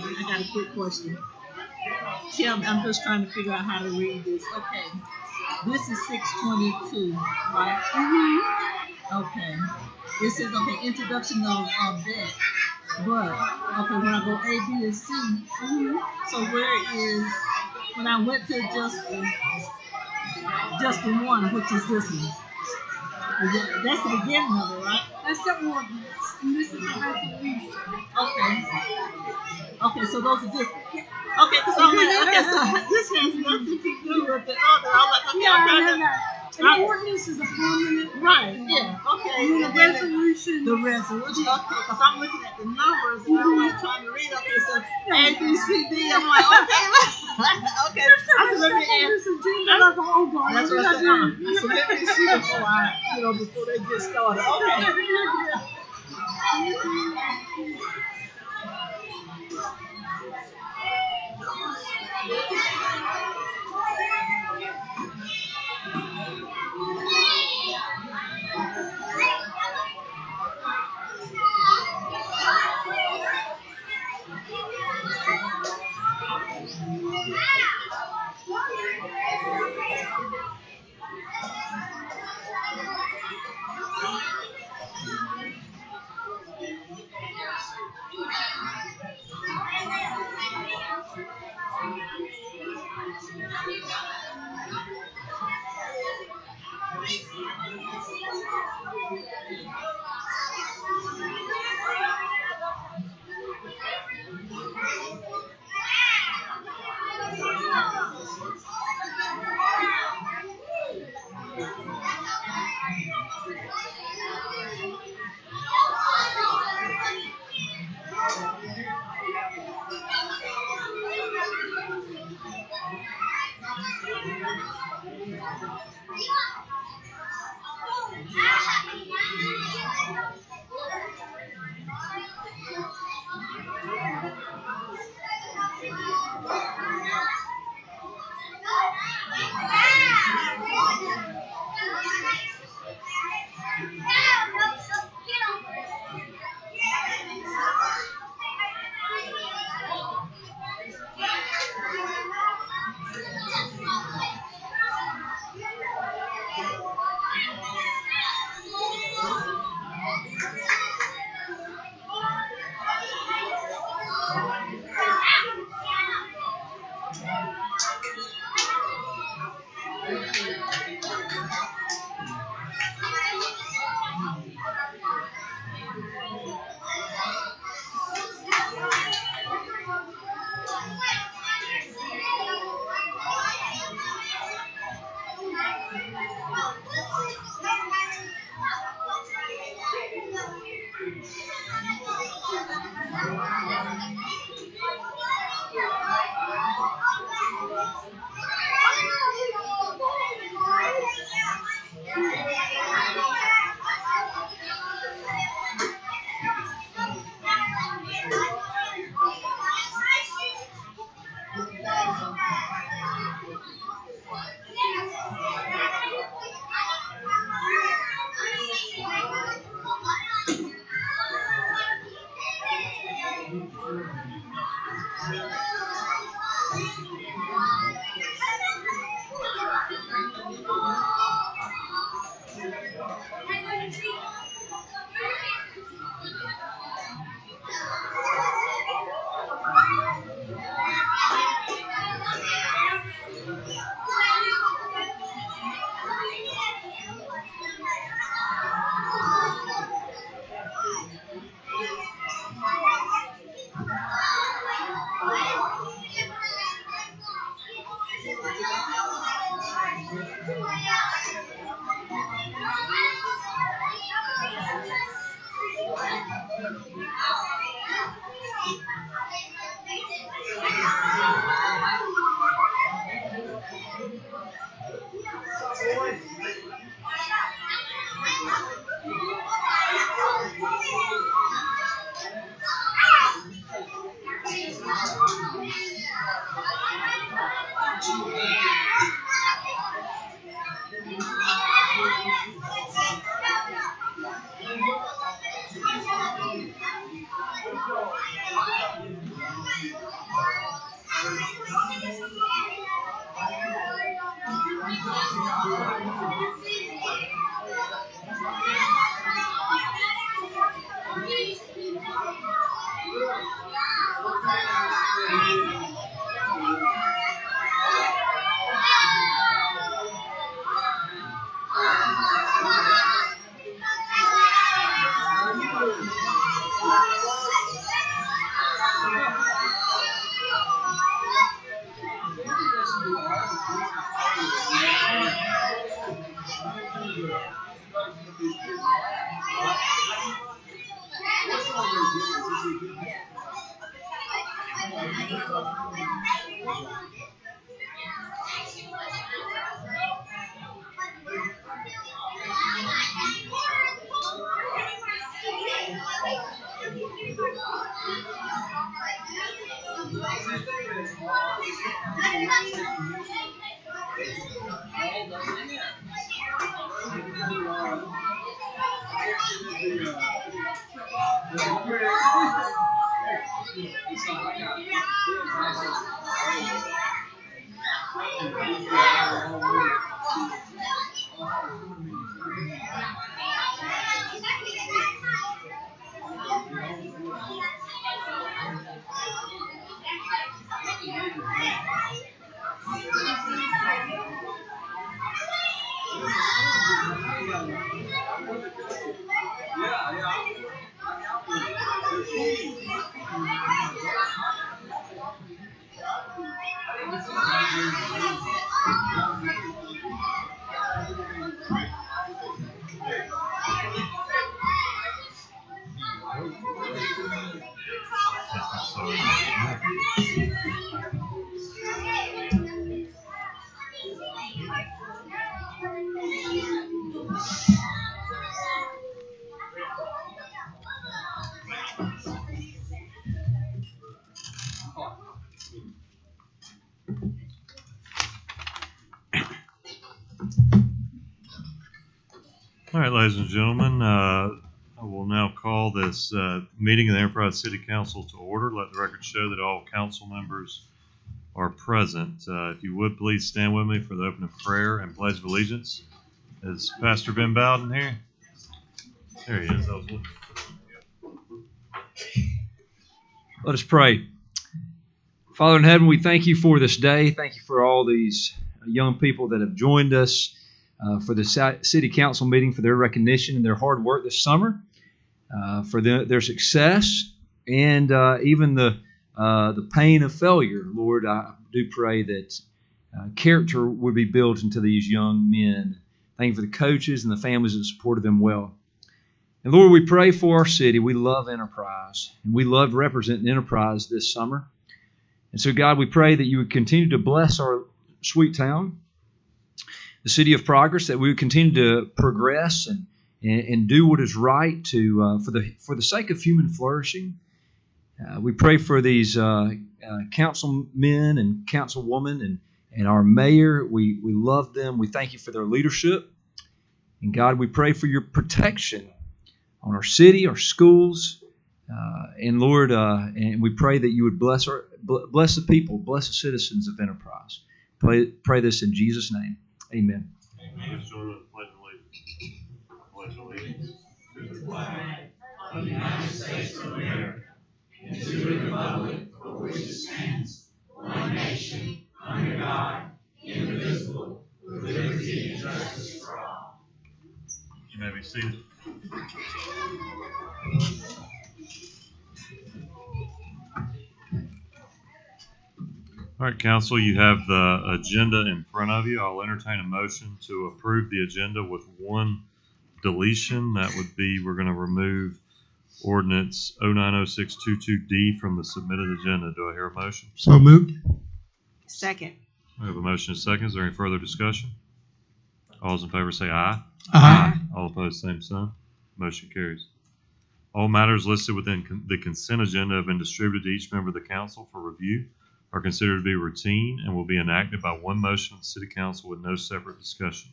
I got a quick question. Tim, I'm just trying to figure out how to read this. Okay. This is 622, right? Mm-hmm. Okay. It says, okay, introduction of debt. But, okay, when I go A, B, and C, so where is, when I went to just the one, which is this one. That's the beginning of it, right? That's the ordinance. And this is the resolution. Okay. Okay, so those are different. Okay, because I'm like, okay, so this has nothing to do with the other. I'm like, okay, I'm trying to. The ordinance is a permanent. Right, yeah, okay. And the resolution. The resolution, okay, because I'm looking at the numbers and I'm like trying to read, okay, so A, B, C, D, I'm like, okay. Okay, I said, let me ask. That's what I said, I said, let me see before they get started. Okay. All right, ladies and gentlemen, I will now call this meeting of the Enterprise City Council to order. Let the record show that all council members are present. If you would, please stand with me for the opening prayer and pledge of allegiance. Is Pastor Ben Bowden here? There he is. I was looking. Let us pray. Father in heaven, we thank you for this day. Thank you for all these young people that have joined us for the city council meeting, for their recognition and their hard work this summer, for their success, and even the pain of failure. Lord, I do pray that character would be built into these young men. Thank you for the coaches and the families that supported them well. And Lord, we pray for our city. We love Enterprise, and we love representing Enterprise this summer. And so, God, we pray that you would continue to bless our sweet town, the city of progress, that we would continue to progress and do what is right to for the sake of human flourishing. We pray for these councilmen and councilwomen and our mayor. We love them. We thank you for their leadership. And God, we pray for your protection on our city, our schools, and Lord, and we pray that you would bless the people, bless the citizens of Enterprise. Pray this in Jesus' name. Amen. Amen. Pledge allegiance to the flag of the United States of America and to the republic for which it stands, one nation, under God, indivisible, with liberty and justice for all. You may be seated. All right, Council, you have the agenda in front of you. I'll entertain a motion to approve the agenda with one deletion. That would be we're going to remove ordinance 090622D from the submitted agenda. Do I hear a motion? So moved. Second. We have a motion and a second. Is there any further discussion? All those in favor say aye. Aye. All opposed, same sign. Motion carries. All matters listed within the consent agenda have been distributed to each member of the council for review, are considered to be routine, and will be enacted by one motion of the City Council with no separate discussion.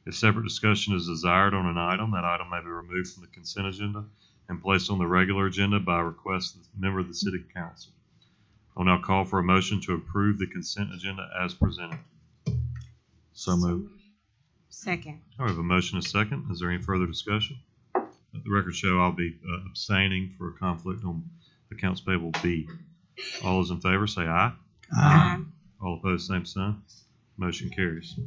If separate discussion is desired on an item, that item may be removed from the consent agenda and placed on the regular agenda by request of the member of the City Council. I'll now call for a motion to approve the consent agenda as presented. So moved. Second. I have a motion and a second. Is there any further discussion? Let the record show I'll be abstaining for a conflict on accounts payable B. All those in favor say aye. Aye. All opposed, same sign. Motion carries.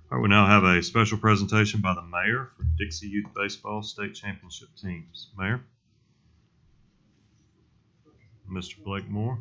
All right, we now have a special presentation by the mayor for Dixie Youth Baseball State Championship teams. Mayor? Mr. Blake Moore?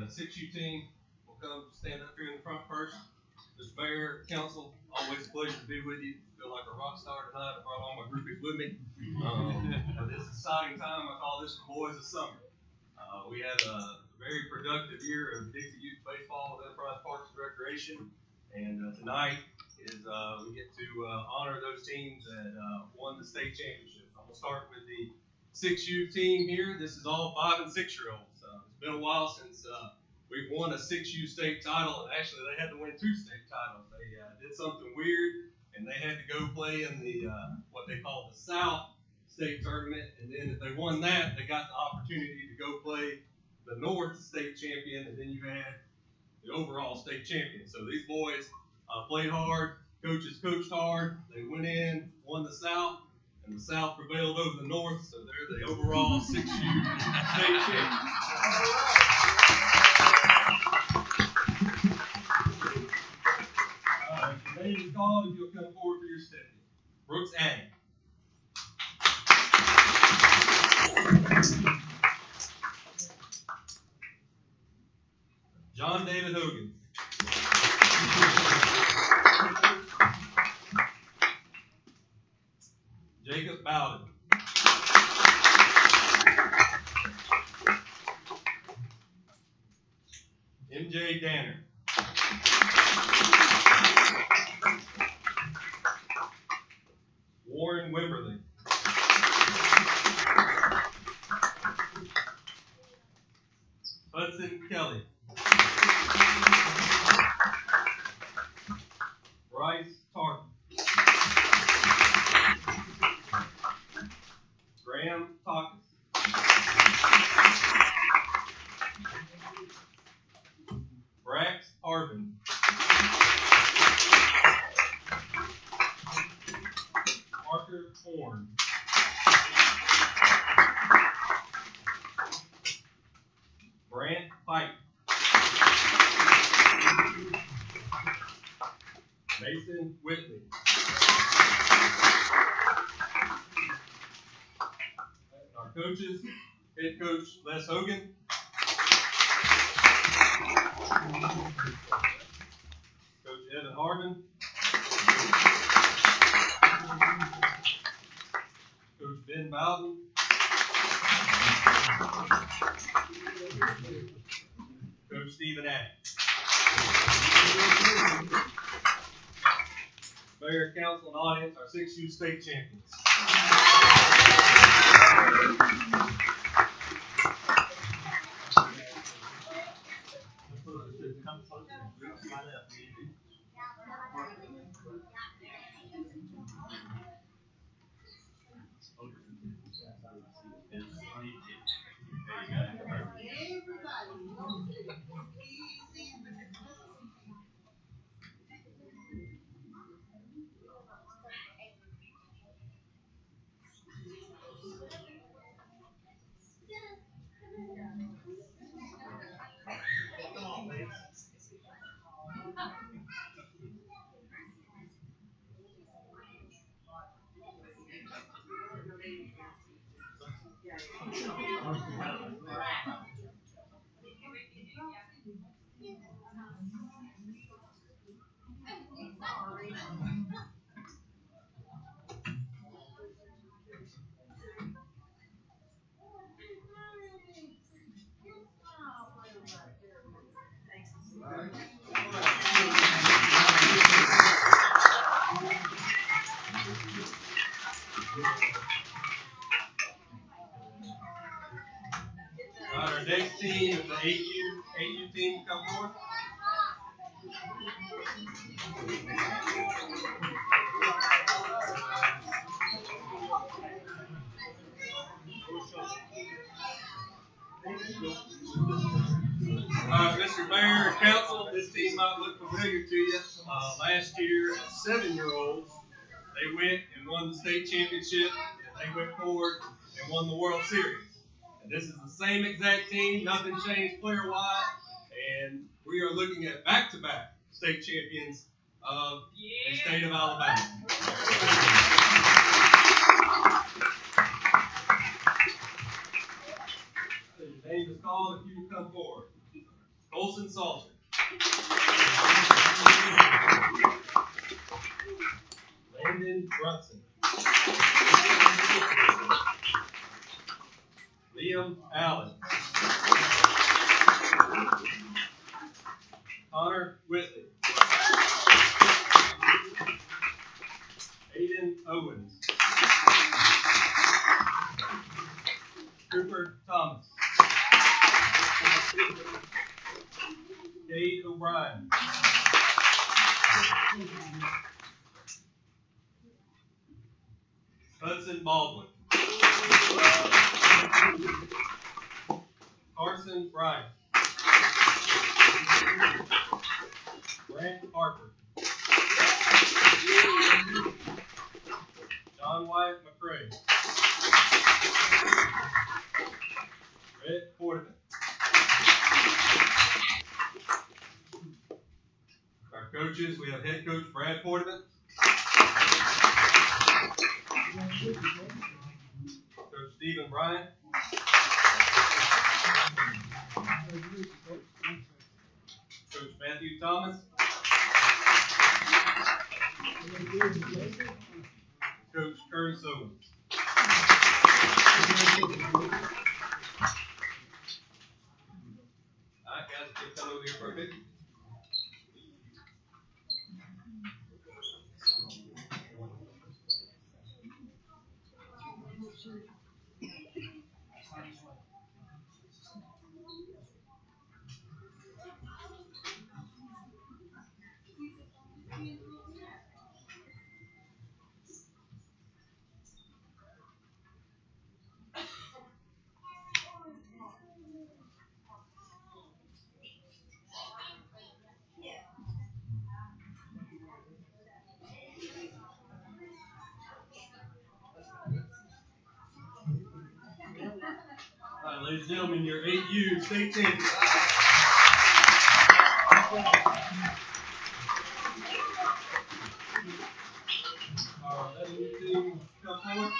The 6U team will come stand up here in the front first. Mr. Mayor, council, always a pleasure to be with you. Feel like a rock star tonight. I brought all my groupies with me. This exciting time, I call this the boys of summer. We had a very productive year of Dixie Youth Baseball with Enterprise Parks and Recreation. And tonight is we get to honor those teams that won the state championship. I'm going to start with the 6U team here. This is all 5 and 6 year olds. It's been a while since we've won a 6U state title, and actually they had to win 2 state titles. They did something weird, and they had to go play in the what they call the South State Tournament, and then if they won that, they got the opportunity to go play the North State Champion, and then you had the overall state champion. So these boys played hard, coaches coached hard, they went in, won the South, and the South prevailed over the North, so they're the overall 6U state champions. Your name is called, and you'll come forward for your statement. Brooks Addy. John David Hogan. Jacob Bowden. MJ Danner. Warren Wimberly. Hudson Kelly. Bryce Tartan. Graham Talkis. Brax Arvin. Parker Horn. Brant Pike. Mason Whitley. Our coaches, head coach Les Hogan. Coach Evan Harvin. Coach Ben Bowden. Coach Stephen Addy. Mayor, council, and audience, our 6U state champions. Our next team is the 8U team. Come forward. Mr. Mayor and Council, this team might look familiar to you. Last year, 7-year-olds, they went and won the state championship. They went forward and won the World Series. And this is the same exact team, nothing changed player-wise, and we are looking at back-to-back state champions of the state of Alabama. Your name is called if you would come forward. Colson Salter. Landon Brunson. Liam Allen. Connor Whitley. Aiden Owens. Cooper Thomas. Cade O'Brien. Hudson Baldwin. Carson Bryant. Grant Harper. John Wyatt McCray. Red Portman. Our coaches, we have head coach Brad Portman. Coach Stephen Bryant. Coach Matthew Thomas. Coach Curtis Owens. All right, guys, get come over here for a bit. All right, ladies and gentlemen, your 8U state champions. Our 11U team, come forward.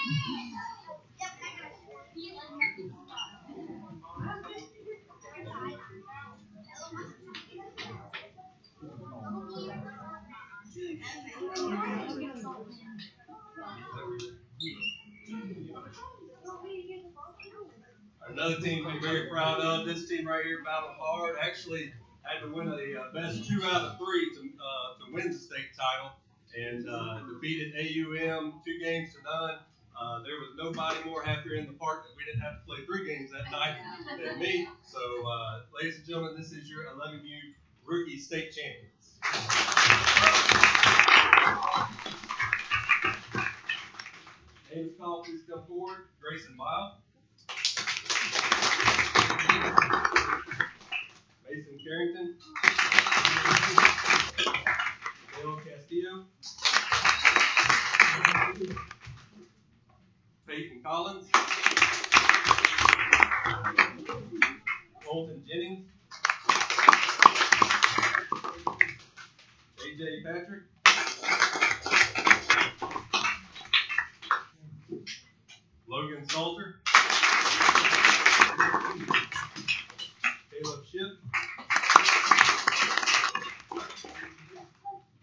Another team we're very proud of. This team right here battled hard. Actually had to win a best 2 out of 3 to win the state title, and defeated AUM 2 games to none. There was nobody more happier in the park that we didn't have to play 3 games that night than me. So, ladies and gentlemen, this is your 11U rookie state champions. Names called, please come forward. Grayson Bile. Mason Carrington. Dale Castillo. Peyton Collins. Colton Jennings. AJ Patrick. Logan Salter. Caleb Shipp.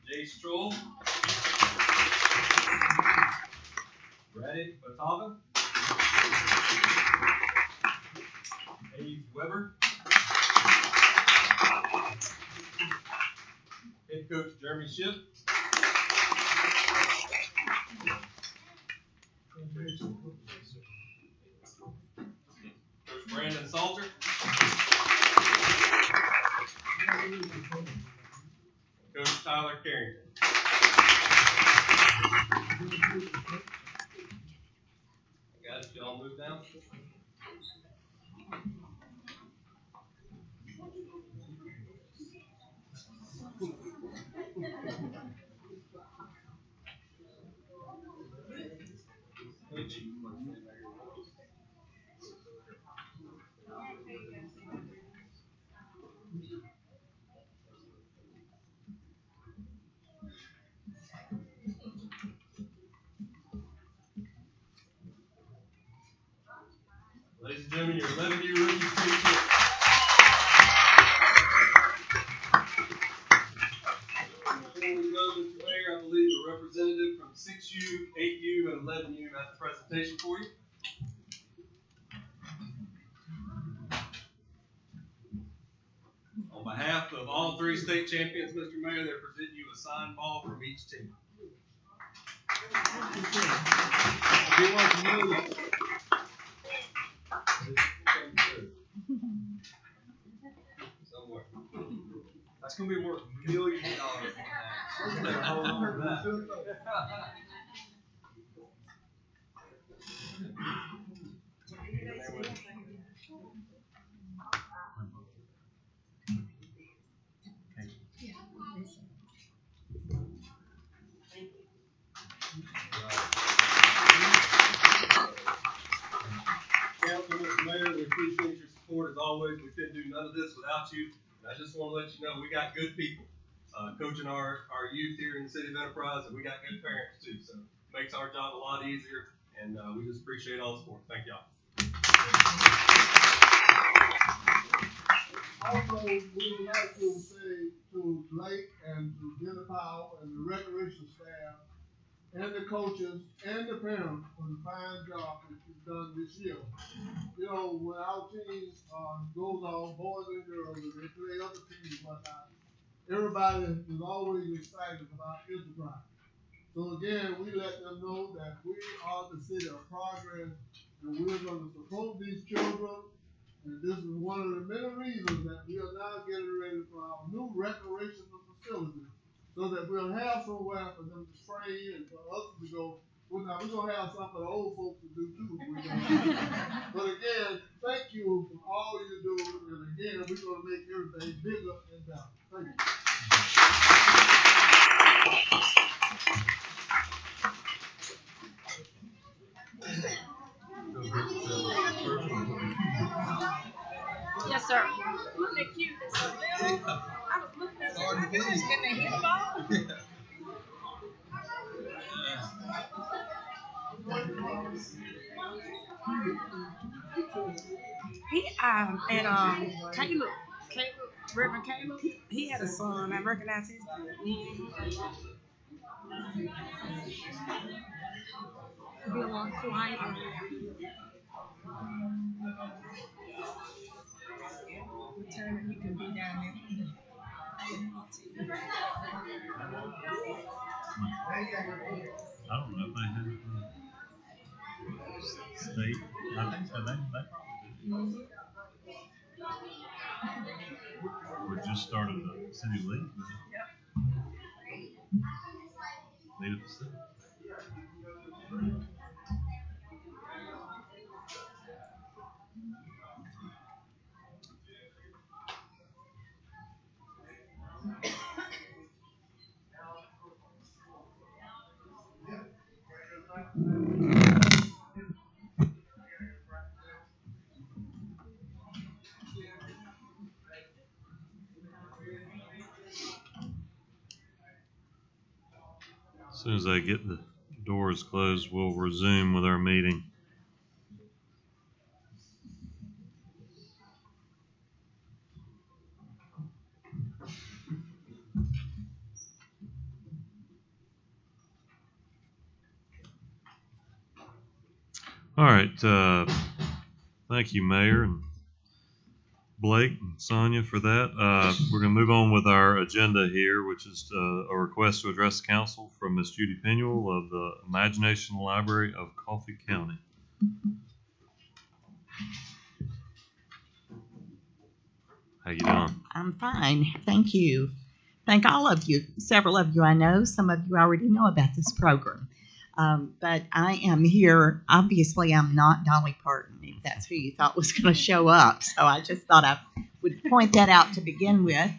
Jay Stroll. Radit Batava. Abe Weber. Head coach Jeremy Shipp. Coach Brandon Salter. Coach Tyler Carrington. Guys, y'all move down. Ladies and gentlemen, your 11U rookie state champions. Before we go, Mr. Mayor, I believe a representative from 6U, 8U, and 11U has a presentation for you. On behalf of all 3 state champions, Mr. Mayor, they're presenting you a signed ball from each team. Be one familiar. Somewhere. That's gonna be worth millions of dollars. Mr. Mayor, we appreciate your support as always. We couldn't do none of this without you. And I just want to let you know we got good people coaching our youth here in the city of Enterprise, and we got good parents too. So it makes our job a lot easier, and we just appreciate all the support. Thank y'all. Also, we would like to say to Blake and to Jennifer Powell and the recreation staff coaches and the parents for the fine job that you've done this year. You know, when our team goes on, boys and girls, and they play other teams and whatnot, everybody is always excited about Enterprise. So again, we let them know that we are the city of progress, and we're going to support these children. And this is one of the many reasons that we are now getting ready for our new recreational facility, so that we'll have somewhere for them to train and for us to go. Well, now we're going to have something for the old folks to do too. But again, thank you for all you do. And again, we're going to make everything bigger and better. Thank you. Yes, sir. Wasn't it cute? It's so little. I was looking at it. Can they hit the ball? He Caleb, Reverend Caleb, he had a son. I recognize his be a lot quieter. Return, you can be down there. I don't know if they have state. I think so. They probably do. We just started the city league. Lead at the city. As soon as I get the doors closed, we'll resume with our meeting. All right. Thank you, Mayor and Blake and Sonia, for that. We're going to move on with our agenda here, which is a request to address the council from Ms. Judy Pinuel of the Imagination Library of Coffee County. How you doing? I'm fine, thank you. Thank all of you. Several of you I know. Some of you already know about this program. But I am here. Obviously, I'm not Dolly Parton, if that's who you thought was going to show up. So I just thought I would point that out to begin with.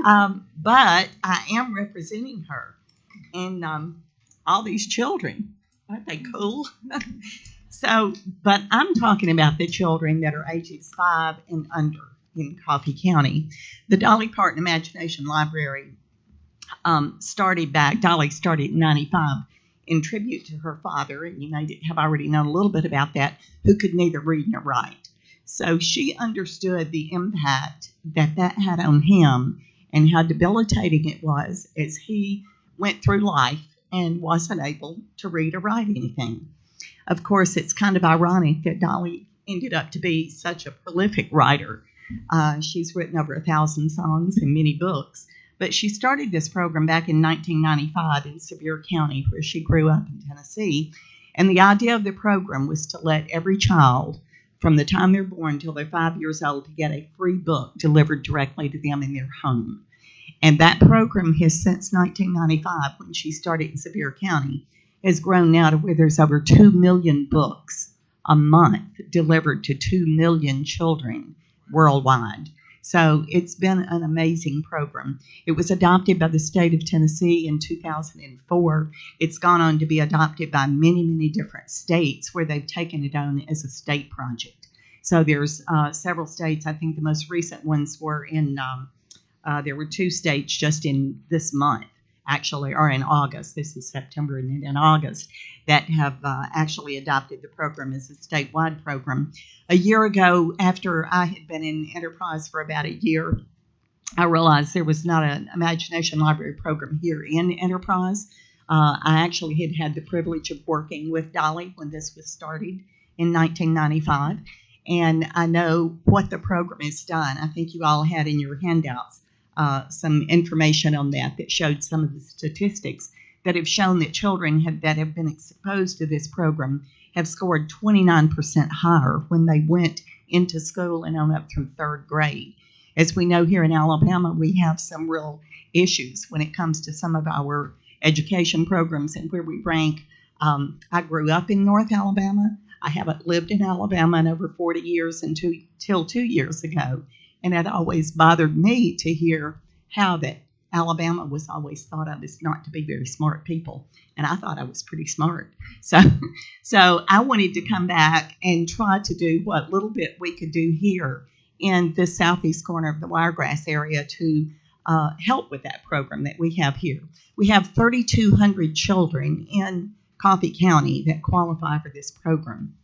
But I am representing her and all these children. Aren't they cool? But I'm talking about the children that are ages 5 and under in Coffee County. The Dolly Parton Imagination Library Dolly started in 95 in tribute to her father, and you may have already known a little bit about that, who could neither read nor write. So she understood the impact that had on him and how debilitating it was as he went through life and wasn't able to read or write anything. Of course, it's kind of ironic that Dolly ended up to be such a prolific writer. She's written over 1,000 songs and many books. But she started this program back in 1995 in Sevier County, where she grew up in Tennessee. And the idea of the program was to let every child, from the time they're born till they're 5 years old, to get a free book delivered directly to them in their home. And that program has, since 1995, when she started in Sevier County, has grown now to where there's over 2 million books a month delivered to 2 million children worldwide. So it's been an amazing program. It was adopted by the state of Tennessee in 2004. It's gone on to be adopted by many, many different states where they've taken it on as a state project. So there's several states. I think the most recent ones were there were 2 states just in this month, actually, or in August. This is September, and in August, that have actually adopted the program as a statewide program. A year ago, after I had been in Enterprise for about a year, I realized there was not an Imagination Library program here in Enterprise. I actually had the privilege of working with Dolly when this was started in 1995, and I know what the program has done. I think you all had in your handouts some information on that showed some of the statistics that have shown that children that have been exposed to this program have scored 29% higher when they went into school and on up through third grade. As we know, here in Alabama, we have some real issues when it comes to some of our education programs and where we rank. I grew up in North Alabama. I haven't lived in Alabama in over 40 years until 2 years ago. And it always bothered me to hear how that Alabama was always thought of as not to be very smart people. And I thought I was pretty smart. So I wanted to come back and try to do what little bit we could do here in the southeast corner of the Wiregrass area to help with that program that we have here. We have 3,200 children in Coffee County that qualify for this program.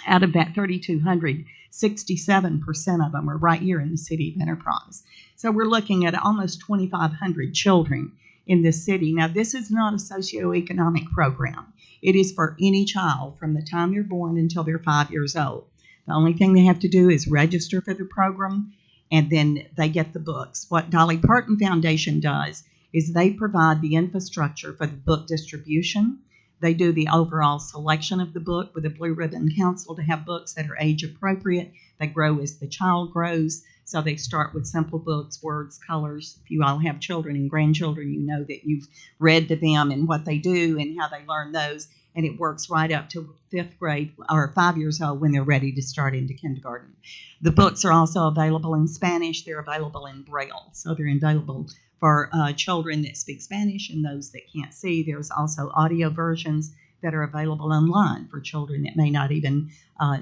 Out of that 3,200, 67% of them are right here in the city of Enterprise. So we're looking at almost 2,500 children in this city. Now, this is not a socioeconomic program. It is for any child from the time you're born until they're 5 years old. The only thing they have to do is register for the program, and then they get the books. What Dolly Parton Foundation does is they provide the infrastructure for the book distribution. They do the overall selection of the book with a Blue Ribbon Council to have books that are age appropriate. They grow as the child grows. So they start with simple books, words, colors. If you all have children and grandchildren, you know that you've read to them and what they do and how they learn those. And it works right up to 5th grade or 5 years old when they're ready to start into kindergarten. The books are also available in Spanish. They're available in Braille. So they're available for children that speak Spanish and those that can't see. There's also audio versions that are available online for children that may not even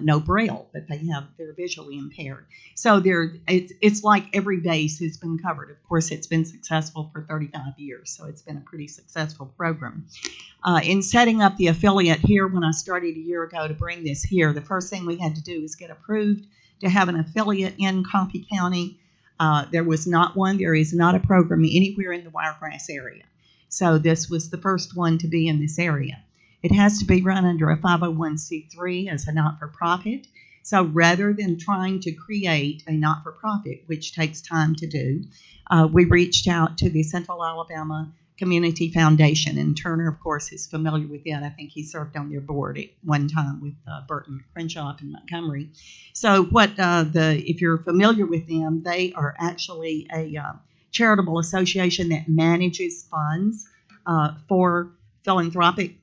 know Braille, but they're visually impaired. So it's like every base has been covered. Of course, it's been successful for 35 years, so it's been a pretty successful program. In setting up the affiliate here, when I started a year ago to bring this here, the first thing we had to do was get approved to have an affiliate in Coffee County. There was not one. There is not a program anywhere in the Wiregrass area. So this was the first one to be in this area. It has to be run under a 501c3 as a not-for-profit. So rather than trying to create a not-for-profit, which takes time to do, we reached out to the Central Alabama Community Foundation, and Turner, of course, is familiar with that. I think he served on their board at one time with Burton Crenshaw in Montgomery. So if you're familiar with them, they are actually a charitable association that manages funds for philanthropic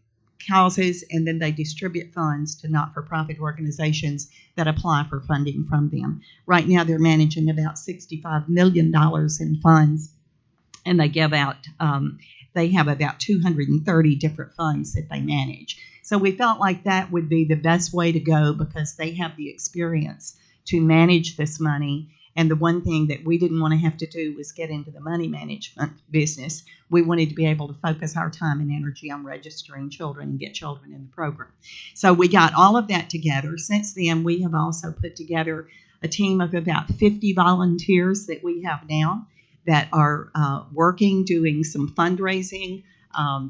causes, and then they distribute funds to not-for-profit organizations that apply for funding from them. Right now, they're managing about $65 million in funds, and they give out, they have about 230 different funds that they manage. So we felt like that would be the best way to go because they have the experience to manage this money. And the one thing that we didn't want to have to do was get into the money management business. We wanted to be able to focus our time and energy on registering children and get children in the program. So we got all of that together. Since then, we have also put together a team of about 50 volunteers that we have now that are working, doing some fundraising.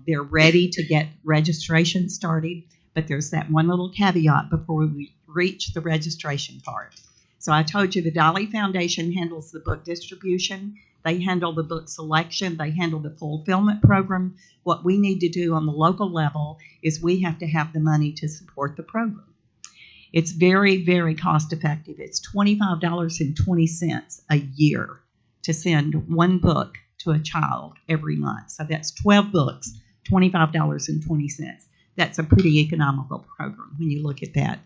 They're ready to get registration started, but there's that one little caveat before we reach the registration part. So I told you the Dolly Foundation handles the book distribution. They handle the book selection. They handle the fulfillment program. What we need to do on the local level is we have to have the money to support the program. It's very, very cost effective. It's $25.20 a year to send one book to a child every month. So that's 12 books, $25.20. That's a pretty economical program when you look at that.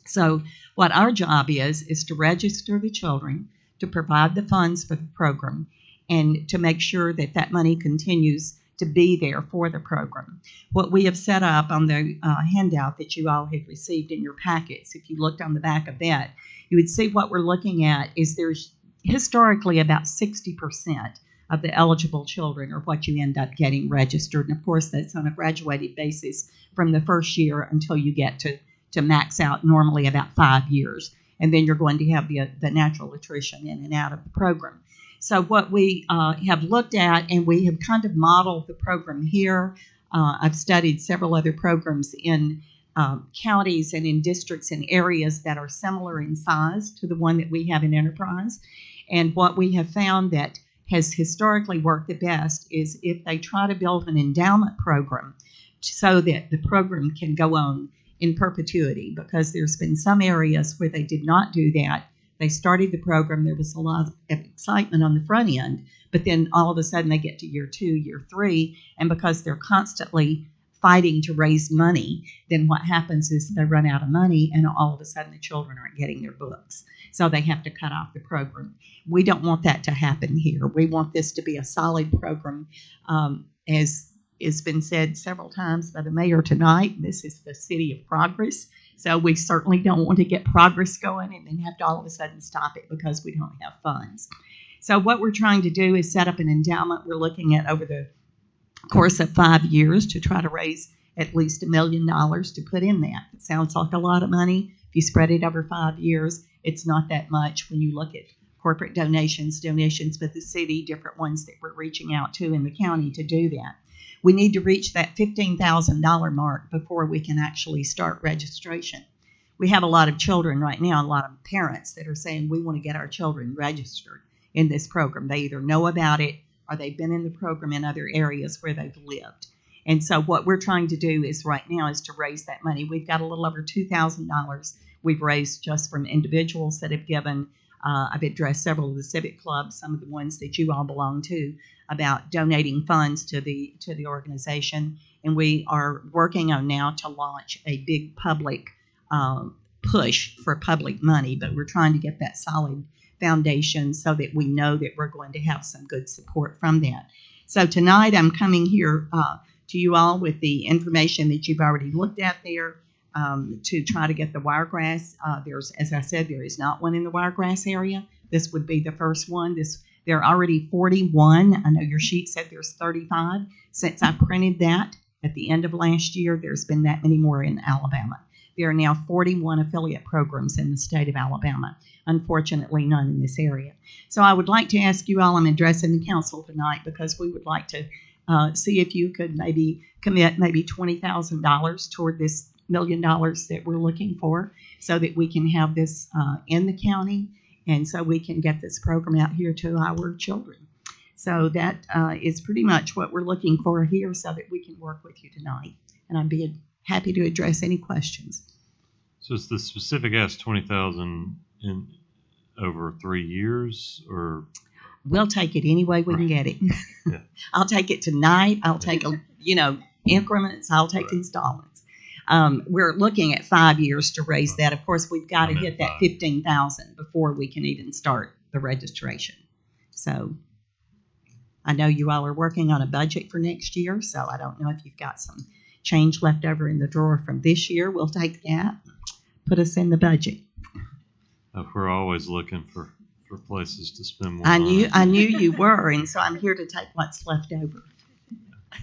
So what our job is to register the children, to provide the funds for the program, and to make sure that that money continues to be there for the program. What we have set up on the handout that you all have received in your packets, if you looked on the back of that, you would see what we're looking at is there's historically about 60% of the eligible children are what you end up getting registered. And of course, that's on a graduated basis from the first year until you get to max out normally about 5 years. And then you're going to have the natural attrition in and out of the program. So what we have looked at, and we have kind of modeled the program here. I've studied several other programs in counties and in districts and areas that are similar in size to the one that we have in Enterprise. And what we have found that has historically worked the best is if they try to build an endowment program so that the program can go on in perpetuity, because there's been some areas where they did not do that. They started the program, there was a lot of excitement on the front end, but then all of a sudden they get to year 2, year 3, and because they're constantly fighting to raise money, then what happens is they run out of money and all of a sudden the children aren't getting their books. So they have to cut off the program. We don't want that to happen here. We want this to be a solid program. As has been said several times by the mayor tonight, this is the city of progress. So we certainly don't want to get progress going and then have to all of a sudden stop it because we don't have funds. So what we're trying to do is set up an endowment. We're looking at over the course of 5 years to try to raise at least $1 million to put in that. It sounds like a lot of money. If you spread it over 5 years, it's not that much when you look at corporate donations with the city, different ones that we're reaching out to in the county to do that. We need to reach that $15,000 mark before we can actually start registration. We have a lot of children right now, a lot of parents that are saying we want to get our children registered in this program. They either know about it or they've been in the program in other areas where they've lived. And so what we're trying to do is right now is to raise that money. We've got a little over $2,000 we've raised just from individuals that have given. I've addressed several of the civic clubs, some of the ones that you all belong to, about donating funds to the organization. And we are working on now to launch a big public push for public money, but we're trying to get that solid foundation so that we know that we're going to have some good support from that. So tonight I'm coming here to you all with the information that you've already looked at there to try to get the Wiregrass. There's, as I said, there is not one in the Wiregrass area. This would be the first one. There are already 41. I know your sheet said there's 35. Since I printed that at the end of last year, there's been that many more in Alabama. There are now 41 affiliate programs in the state of Alabama. Unfortunately, none in this area. So I would like to ask you all, I'm addressing the council tonight because we would like to see if you could maybe commit maybe $20,000 toward this $1 million that we're looking for so that we can have this in the county and so we can get this program out here to our children. So that is pretty much what we're looking for here so that we can work with you tonight. And I'd be happy to address any questions. So it's the specific ask 20,000 in over 3 years, or we'll take it any way we can get it. Yeah. I'll take it tonight. I'll take increments. I'll take installments. We're looking at 5 years to raise that. Of course, we've got to hit that 15,000 before we can even start the registration. So I know you all are working on a budget for next year, so I don't know if you've got some change left over in the drawer from this year. We'll take that, put us in the budget. We're always looking for places to spend more I money. knew you were, and so I'm here to take what's left over. All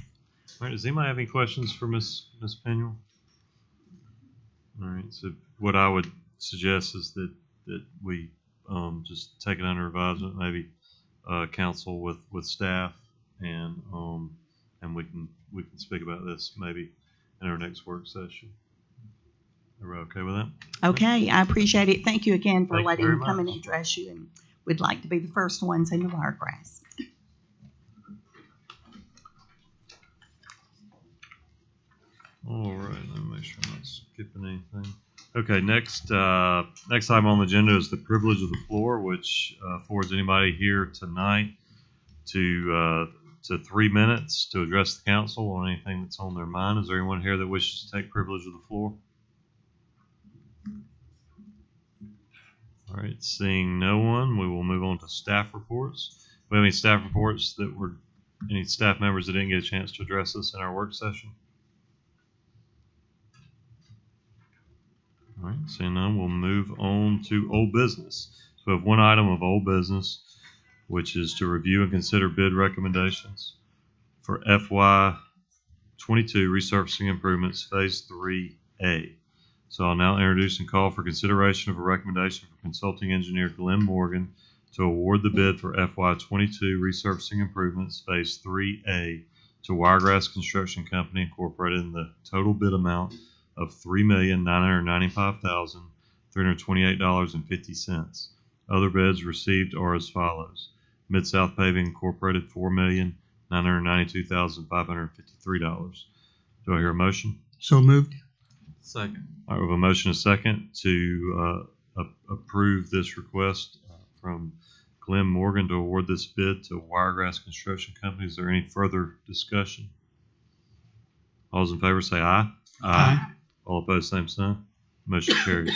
right, does anybody have any questions for Ms. Peniel? All right, so what I would suggest is that we just take it under advisement, maybe counsel with staff, and we can speak about this maybe in our next work session. Are we okay with that? Okay, I appreciate it. Thank you again for Thank you letting very me come much. and address you, and we'd like to be the first ones in the Wiregrass. All right, let me make sure I'm not skipping anything. Okay, next item on the agenda is the privilege of the floor, which affords anybody here tonight to 3 minutes to address the council on anything that's on their mind. Is there anyone here that wishes to take privilege of the floor? All right, seeing no one, we will move on to staff reports. Do we have any staff reports any staff members that didn't get a chance to address us in our work session? All right, seeing none, we'll move on to old business. So we have one item of old business, which is to review and consider bid recommendations for FY 22 resurfacing improvements, Phase 3A. So I'll now introduce and call for consideration of a recommendation for consulting engineer Glenn Morgan to award the bid for FY 22 resurfacing improvements, Phase 3A, to Wiregrass Construction Company Incorporated in the total bid amount of $3,995,328.50. Other bids received are as follows. Mid-South Paving Incorporated, $4,992,553. Do I hear a motion? So moved. Second. All right, we have a motion and a second to approve this request from Glenn Morgan to award this bid to Wiregrass Construction Company. Is there any further discussion? All those in favor say aye. Aye. All opposed, same sign. Motion carries. All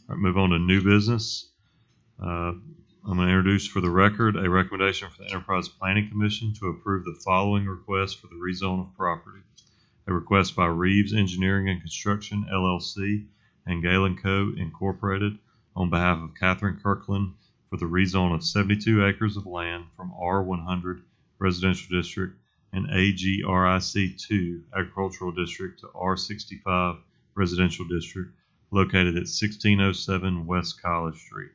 right, move on to new business. I'm going to introduce for the record a recommendation for the Enterprise Planning Commission to approve the following request for the rezone of property. A request by Reeves Engineering and Construction, LLC, and Galen Co., Incorporated, on behalf of Catherine Kirkland for the rezone of 72 acres of land from R100 Residential District and AGRIC2 Agricultural District to R65 Residential District, located at 1607 West College Street.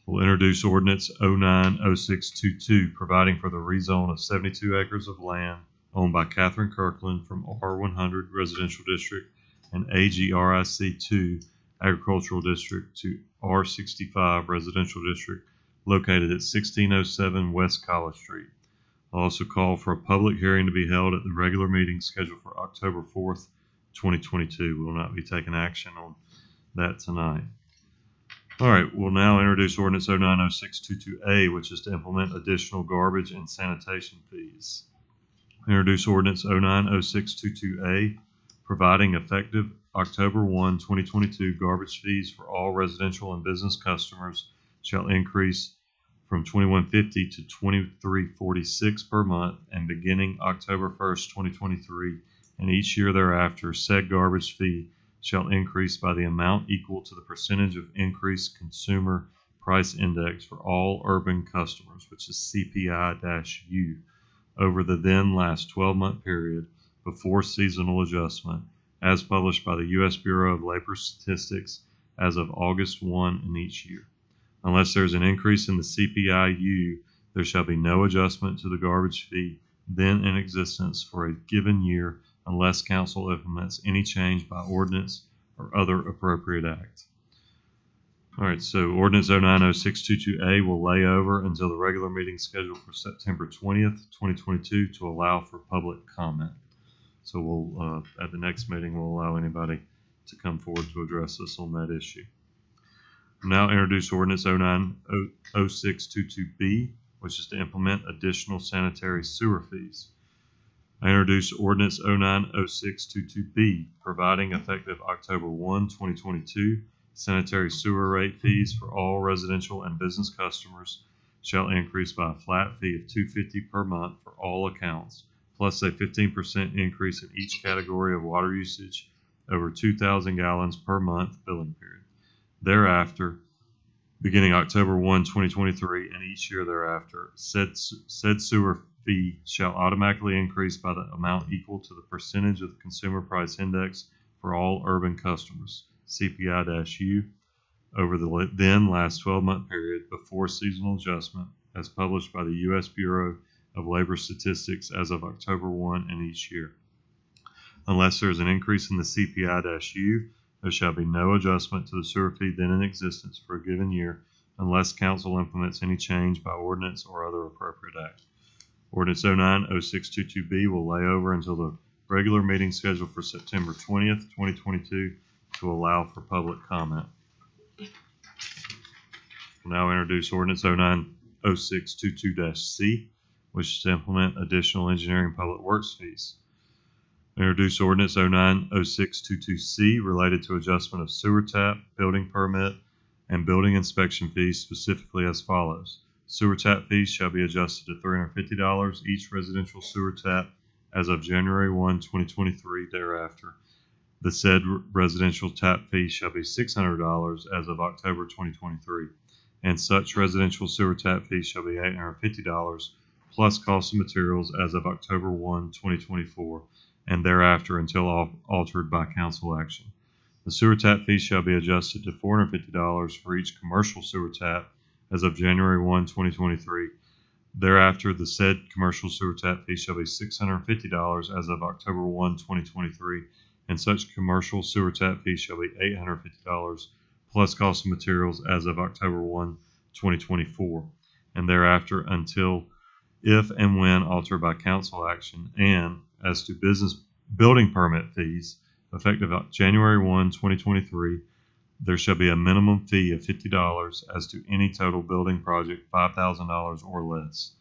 We'll introduce ordinance 090622, providing for the rezone of 72 acres of land owned by Catherine Kirkland from R100 Residential District and AGRIC2 Agricultural District to R65 Residential District, located at 1607 West College Street. I'll also call for a public hearing to be held at the regular meeting scheduled for October 4th, 2022. We will not be taking action on that tonight. All right, we'll now introduce ordinance 090622A, which is to implement additional garbage and sanitation fees. Introduce ordinance 090622A, providing effective October 1, 2022, garbage fees for all residential and business customers shall increase from $21.50 to $23.46 per month, and beginning October 1st, 2023, and each year thereafter, said garbage fee shall increase by the amount equal to the percentage of increased consumer price index for all urban customers, which is CPI-U, over the then last 12-month period before seasonal adjustment, as published by the U.S. Bureau of Labor Statistics as of August 1 in each year. Unless there is an increase in the CPI-U, there shall be no adjustment to the garbage fee then in existence for a given year, unless council implements any change by ordinance or other appropriate act. All right, so ordinance 090622A will lay over until the regular meeting scheduled for September 20th, 2022 to allow for public comment. So we'll, at the next meeting, we'll allow anybody to come forward to address us on that issue. We'll now introduce ordinance 090622B, which is to implement additional sanitary sewer fees. I introduce ordinance 090622B, providing effective October 1, 2022, sanitary sewer rate fees for all residential and business customers shall increase by a flat fee of $2.50 per month for all accounts, plus a 15% increase in each category of water usage over 2,000 gallons per month billing period. Thereafter, beginning October 1, 2023, and each year thereafter, said sewer fee shall automatically increase by the amount equal to the percentage of the consumer price index for all urban customers, CPI-U, over the then last 12-month period before seasonal adjustment, as published by the U.S. Bureau of Labor Statistics as of October 1 in each year. Unless there is an increase in the CPI-U, there shall be no adjustment to the sewer fee then in existence for a given year, unless council implements any change by ordinance or other appropriate act. Ordinance 090622B will lay over until the regular meeting scheduled for September 20th, 2022 to allow for public comment. We'll now introduce ordinance 090622-C, which is to implement additional engineering public works fees. Introduce ordinance 090622C related to adjustment of sewer tap, building permit, and building inspection fees specifically as follows. Sewer tap fees shall be adjusted to $350 each residential sewer tap as of January 1, 2023 thereafter. The said residential tap fee shall be $600 as of October 2023, and such residential sewer tap fee shall be $850 plus cost of materials as of October 1, 2024, and thereafter until altered by council action. The sewer tap fee shall be adjusted to $450 for each commercial sewer tap as of January 1, 2023. Thereafter, the said commercial sewer tap fee shall be $650 as of October 1, 2023, and such commercial sewer tap fee shall be $850 plus cost of materials as of October 1, 2024, and thereafter until, if and when altered by council action, and as to business building permit fees, effective January 1, 2023, there shall be a minimum fee of $50 as to any total building project $5,000 or less.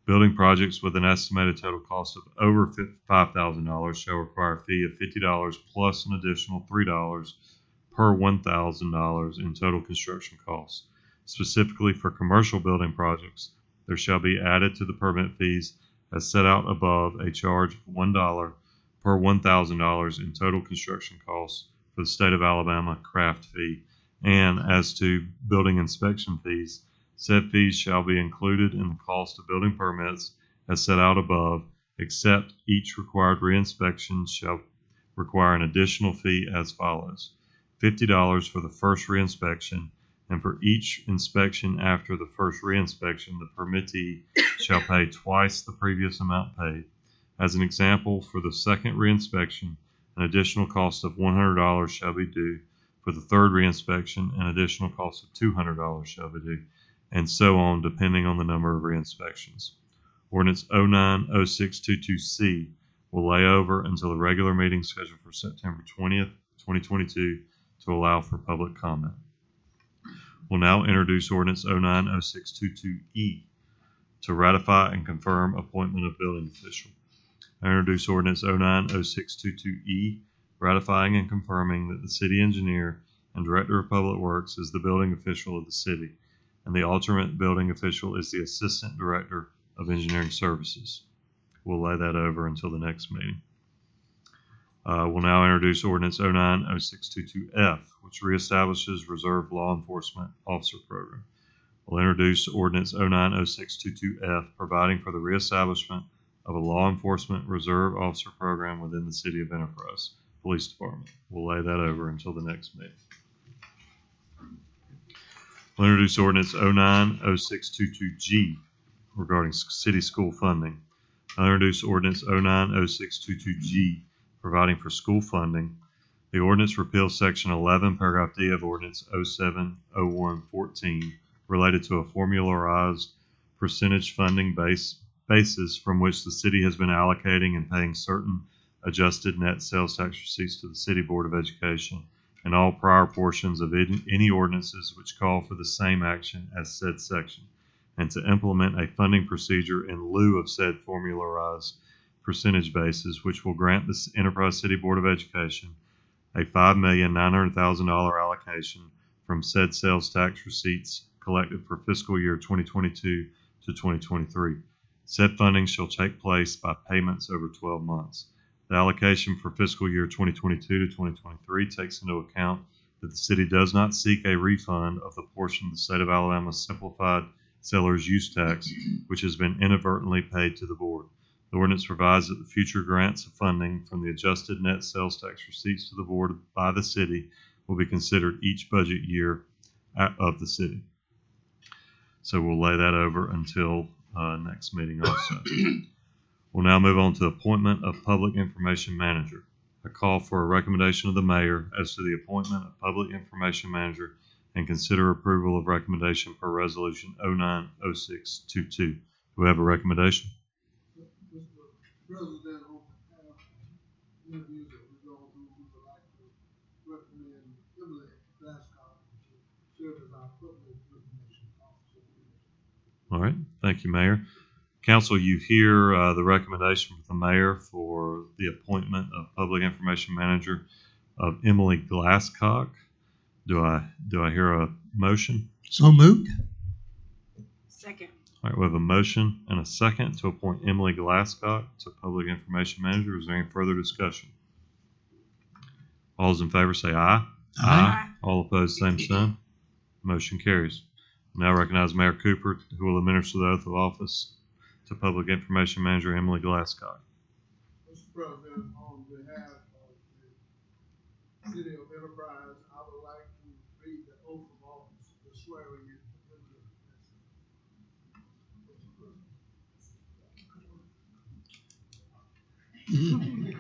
Building projects with an estimated total cost of over $5,000 shall require a fee of $50 plus an additional $3 per $1,000 in total construction costs. Specifically for commercial building projects, there shall be added to the permit fees as set out above a charge of $1 per $1,000 in total construction costs for the state of Alabama craft fee, and as to building inspection fees, said fees shall be included in the cost of building permits as set out above, except each required reinspection shall require an additional fee as follows: $50 for the first reinspection, and for each inspection after the first reinspection, the permittee shall pay twice the previous amount paid. As an example, for the second reinspection, an additional cost of $100 shall be due. For the third reinspection, an additional cost of $200 shall be due, and so on, depending on the number of reinspections. Ordinance 090622C will lay over until the regular meeting scheduled for September 20th, 2022 to allow for public comment. We'll now introduce Ordinance 090622E to ratify and confirm appointment of building official. I introduce Ordinance 090622E, ratifying and confirming that the city engineer and director of public works is the building official of the city, and the alternate building official is the assistant director of engineering services. We'll lay that over until the next meeting. We'll now introduce Ordinance 090622F, which reestablishes Reserve Law Enforcement Officer Program. We'll introduce Ordinance 090622F, providing for the reestablishment of a law enforcement reserve officer program within the City of Enterprise Police Department. We'll lay that over until the next meeting. We'll introduce Ordinance 090622G regarding city school funding. I'll introduce Ordinance 090622G providing for school funding. The ordinance repeals Section 11, Paragraph D of Ordinance 070114 related to a formularized percentage funding basis from which the city has been allocating and paying certain adjusted net sales tax receipts to the City Board of Education, and all prior portions of any ordinances which call for the same action as said section, and to implement a funding procedure in lieu of said formularized percentage basis, which will grant the Enterprise City Board of Education a $5,900,000 allocation from said sales tax receipts collected for fiscal year 2022 to 2023. Said funding shall take place by payments over 12 months. The allocation for fiscal year 2022 to 2023 takes into account that the city does not seek a refund of the portion of the state of Alabama's simplified seller's use tax, which has been inadvertently paid to the board. The ordinance provides that the future grants of funding from the adjusted net sales tax receipts to the board by the city will be considered each budget year of the city. So we'll lay that over until next meeting also. We'll now move on to appointment of public information manager. I call for a recommendation of the mayor as to the appointment of public information manager and consider approval of recommendation per resolution 090622. Do we have a recommendation? President, on interviews that we're going through, we would like to recommend Emily Glasscock to serve as our public information officer. All right. Thank you, Mayor. Council, you hear the recommendation from the mayor for the appointment of public information manager of Emily Glasscock. Do I hear a motion? So moved. Second. All right, we have a motion and a second to appoint Emily Glasscock to public information manager. Is there any further discussion? All those in favor say aye. Aye. All opposed, same sign. Motion carries. Now recognize Mayor Cooper, who will administer the oath of office to public information manager Emily Glasscock. Mr. President, on behalf of the City of Enterprise, I would like to read the oath of office, the swearing in. Emily,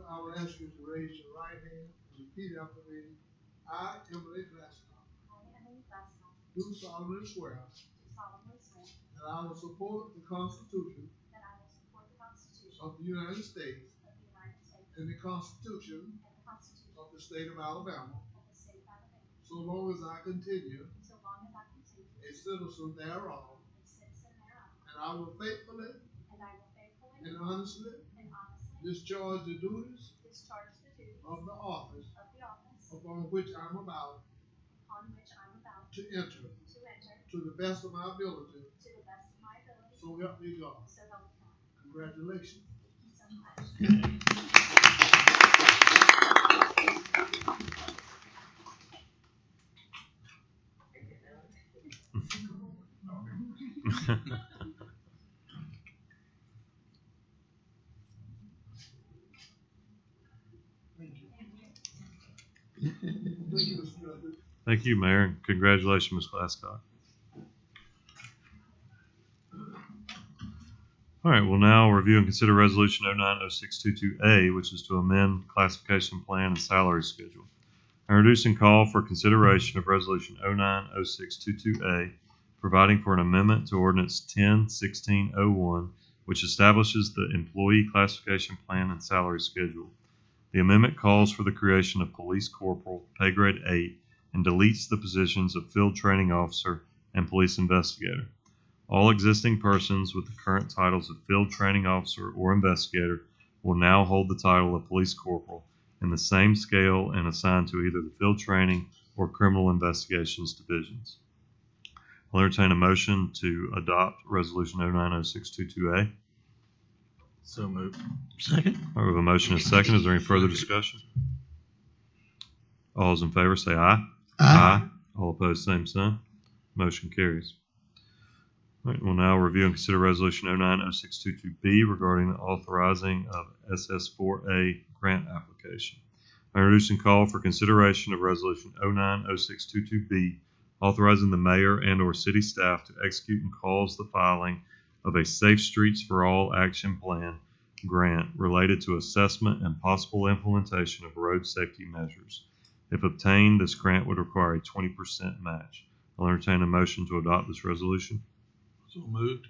I will ask you to raise your right hand and repeat after me. I, Emily Glasgow, do solemnly swear that I will support the Constitution of the United States and the Constitution of the State of Alabama, so long as I continue a citizen thereof, and I will faithfully and honestly discharge the duties of the office upon which I'm about to enter to the best of my ability. So help me God. Congratulations. Thank you, Mayor, and congratulations, Ms. Glasgow. All right, we'll now review and consider Resolution 090622A, which is to amend classification plan and salary schedule. I introduce and call for consideration of Resolution 090622A, providing for an amendment to Ordinance 101601, which establishes the employee classification plan and salary schedule. The amendment calls for the creation of police corporal, pay grade 8, and deletes the positions of field training officer and police investigator. All existing persons with the current titles of field training officer or investigator will now hold the title of police corporal in the same scale and assigned to either the field training or criminal investigations divisions. I'll entertain a motion to adopt Resolution 090622A. So moved. Second. All right, we have a motion and a second. Is there any further discussion? All those in favor say aye. Aye. All opposed, same sign. Motion carries. All right, we'll now review and consider Resolution 090622B regarding the authorizing of SS4A grant application. I introduce and call for consideration of Resolution 090622B, authorizing the mayor and/or city staff to execute and cause the filing of a Safe Streets for All Action Plan grant related to assessment and possible implementation of road safety measures. If obtained, this grant would require a 20% match. I'll entertain a motion to adopt this resolution. So moved.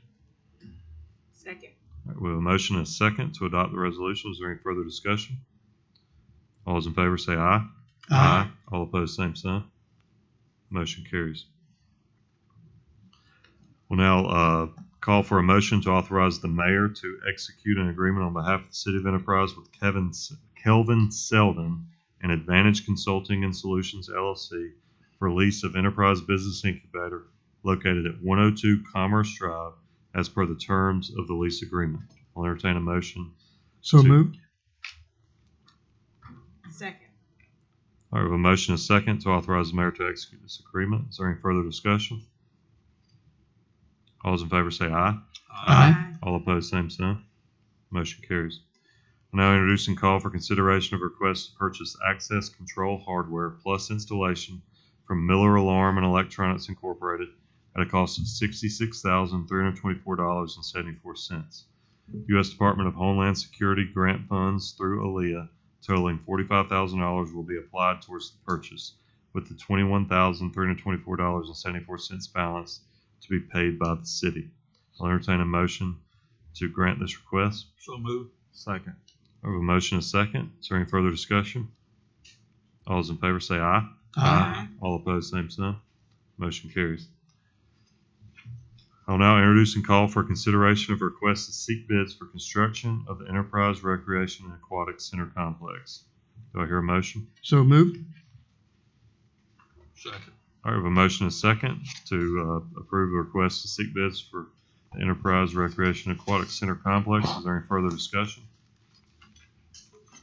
Second. All right, we have a motion and a second to adopt the resolution. Is there any further discussion? All those in favor say aye. Aye. All opposed, same sign. Motion carries. We'll now call for a motion to authorize the mayor to execute an agreement on behalf of the City of Enterprise with Kelvin Selden and Advantage Consulting and Solutions, LLC, for lease of Enterprise Business Incubator located at 102 Commerce Drive as per the terms of the lease agreement. I'll entertain a motion. So moved. Second. All right, we have a motion and a second to authorize the mayor to execute this agreement. Is there any further discussion? All those in favor say aye. Aye. All opposed, same sign. Motion carries. We'll now introduce and call for consideration of requests to purchase access control hardware plus installation from Miller Alarm and Electronics Incorporated at a cost of $66,324.74. U.S. Department of Homeland Security grant funds through ALEA totaling $45,000 will be applied towards the purchase, with the $21,324.74 balance to be paid by the city. I'll entertain a motion to grant this request. So moved. Second. I have a motion and a second. Is there any further discussion? All those in favor say aye. Aye. All opposed, same sign. Motion carries. I'll now introduce and call for consideration of requests to seek bids for construction of the Enterprise Recreation and Aquatic Center Complex. Do I hear a motion? So moved. Second. All right, we have a motion and a second to approve the request to seek bids for the Enterprise Recreation and Aquatic Center Complex. Is there any further discussion?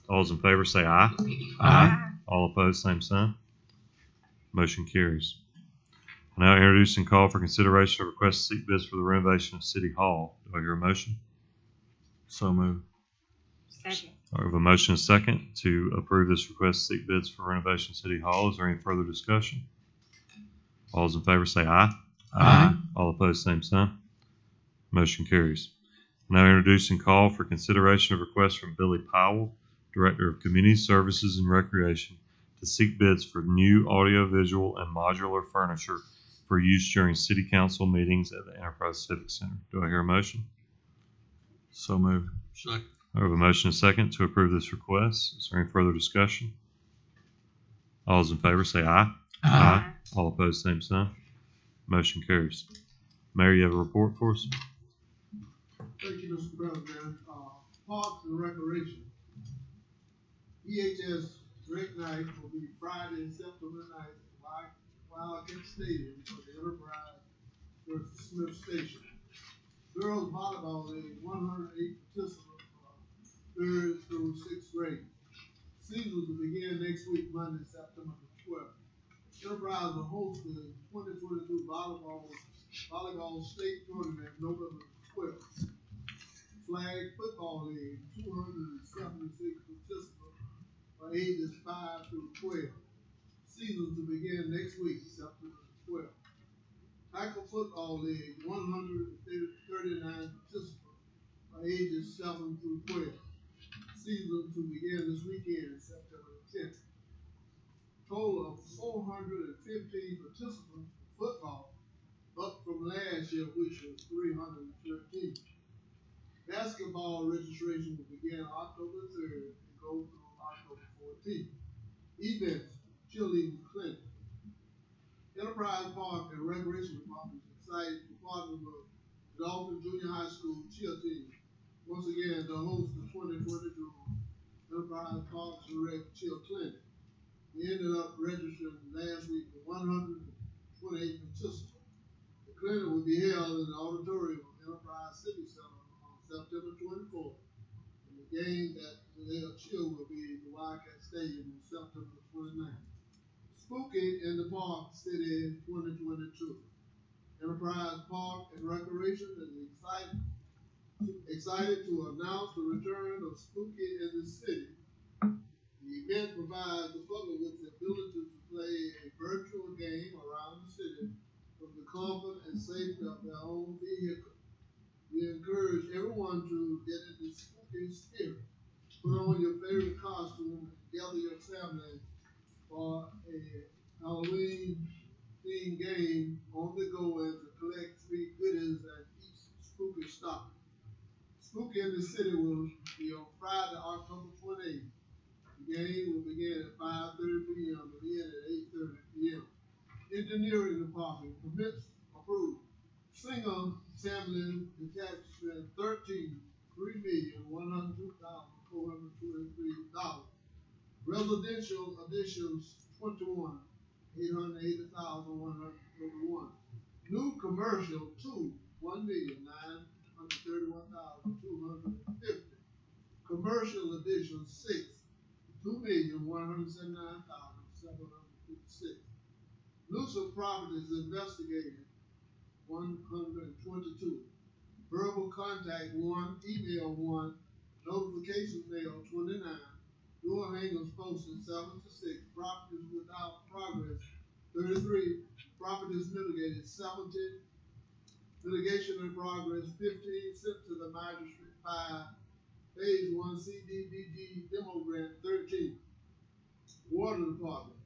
All those in favor say aye. Aye. All opposed, same sign. Motion carries. I'll now introduce and call for consideration of request to seek bids for the renovation of City Hall. Do I hear a motion? So moved. Second. All right, we have a motion and a second to approve this request to seek bids for renovation of City Hall. Is there any further discussion? All those in favor say aye. Aye. All opposed, same sign. Motion carries. Now introduce and call for consideration of request from Billy Powell, Director of Community Services and Recreation, to seek bids for new audiovisual and modular furniture for use during city council meetings at the Enterprise Civic Center. Do I hear a motion? So moved. Second. I have a motion and a second to approve this request. Is there any further discussion? All those in favor say aye. Aye. All opposed, same sign. Motion carries. Mayor, you have a report for us? Thank you, Mr. President. Parks and Recreation. EHS Rec Night will be Friday, September 9th at Wildcat Stadium for the Enterprise versus Smith Station. Girls volleyball league, 108 participants from 3rd through 6th grade. Seasons will begin next week, Monday, September the 12th. Enterprise will host the 2022 volleyball state tournament November 12th. Flag Football League, 276 participants for ages 5 through 12. Seasons to begin next week, September 12th. Tackle Football League, 139 participants for ages 7 through 12. Season to begin this weekend, September 10th. Total of 415 participants for football, up from last year, which was 313. Basketball registration will begin October 3rd and go through October 14th. Events, cheerleading clinic. Enterprise Park and Recreation Department is excited to partner with the Dolphin Junior High School cheer team once again to host the 2022 Enterprise Parks and Rec Cheer Clinic. We ended up registering last week with 128 participants. The clinic will be held in the auditorium of Enterprise City Center on September 24th. And the game that they'll cheer will be the Wildcat Stadium on September 29th. Spooky in the Park City 2022. Enterprise Park and Recreation is excited to announce the return of Spooky in the city. The event provides the public with the ability to play a virtual game around the city from the comfort and safety of their own vehicle. We encourage everyone to get in the spooky spirit. Put on your favorite costume and gather your family for a Halloween themed game on the go and to collect free goodies at each spooky stop. Spooky in the City will be on Friday, October 28th. The game will begin at 5:30 p.m. and end at 8:30 p.m. Engineering Department, permits approved. Singer Family Detachment 13, $3,102,423. Residential additions 21, $880,131. New commercial 2, $1,931,250. Commercial additions 6, $2,179,756. Nuisance properties investigated 122. Verbal contact 1, email 1, notifications mail 29. Door hangers posted 7 to 6. Properties without progress 33. Properties mitigated 70. Litigation in progress 15. Sent to the magistrate 5. Phase 1 CDBG demo grant 13. Water Department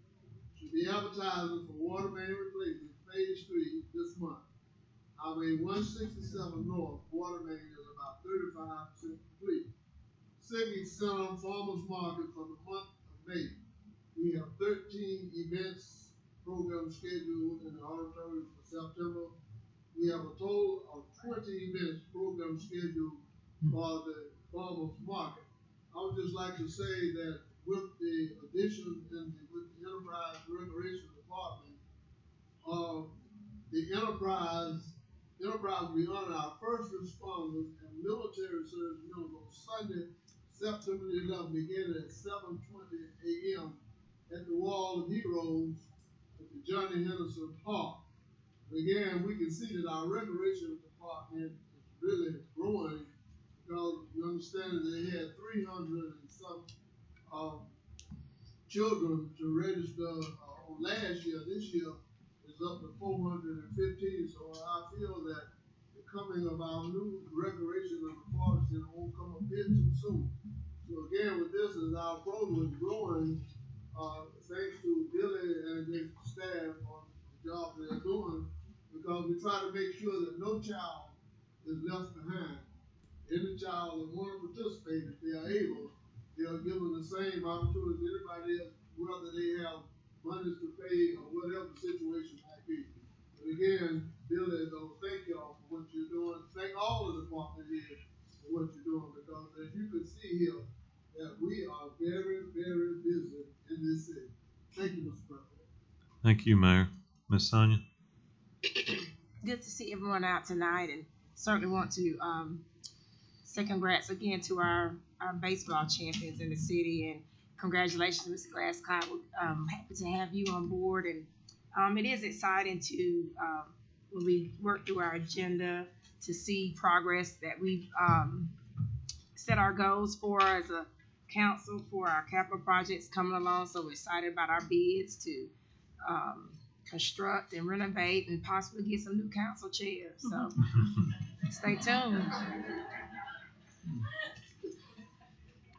should be advertising for water main replacement Phase 3 this month. Highway 167 North water main is about 35% complete. Civic Center Farmers Market for the month of May. We have 13 events program scheduled in the auditorium for September. We have a total of 20 events program scheduled for the Farmers Market. I would just like to say that with the addition with the Enterprise Recreation Department, the Enterprise will be honoring our first responders and military service members on Sunday, September 11th, beginning at 7:20 a.m. at the Wall of Heroes at the Johnny Henderson Park. And again, we can see that our recreation department is really growing because you understand that they had 300 and some children to register on last year. This year is is up to 415. So I feel that the coming of our new regulation of the forest center won't come a bit too soon. So again, with this, as our program is growing, thanks to Billy and his staff on the job they're doing, because we try to make sure that no child is left behind. Any child that want to participate, if they are able, they are given the same opportunity as anybody else, whether they have money to pay or whatever the situation might be. But again, Billy, thank y'all for what you're doing. Thank all the department heads for what you're doing, because as you can see here, that we are very, very busy in this city. Thank you, Mr. President. Thank you, Mayor. Ms. Sonia? Good to see everyone out tonight, and certainly want to say congrats again to our baseball champions in the city, and congratulations, Mr. Glasscock. Happy to have you on board, and it is exciting to when we work through our agenda to see progress that we've set our goals for as a council for our capital projects coming along. So we're excited about our bids to construct and renovate and possibly get some new council chairs. So stay tuned.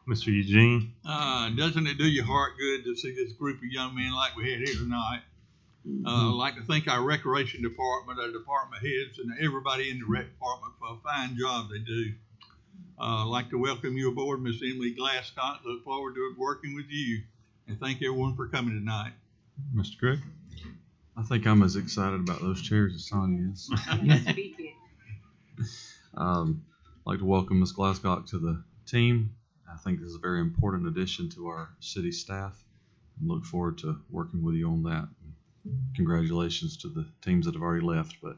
Mr. Eugene? Doesn't it do your heart good to see this group of young men like we had here tonight? I'd like to thank our recreation department, our department heads, and everybody in the rec department for a fine job they do. I'd like to welcome you aboard, Miss Emily Glasscock. Look forward to working with you. And thank everyone for coming tonight. Mr. Gregg? I think I'm as excited about those chairs as Sonia is. I'd like to welcome Ms. Glasscock to the team. I think this is a very important addition to our city staff, and look forward to working with you on that. Congratulations to the teams that have already left. But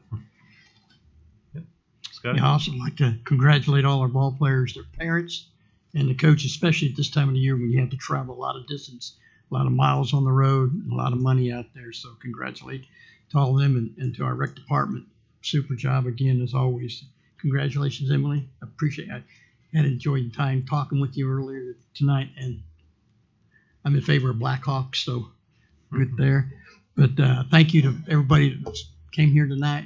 Scott? Yeah, I also like to congratulate all our ball players, their parents, and the coaches, especially at this time of the year when you have to travel a lot of distance, a lot of miles on the road, and a lot of money out there. So congratulate to all of them, and to our rec department. Super job again, as always. Congratulations, Emily. I appreciate it. I had enjoyed time talking with you earlier tonight, and I'm in favor of Blackhawks, so good there. But thank you to everybody that came here tonight.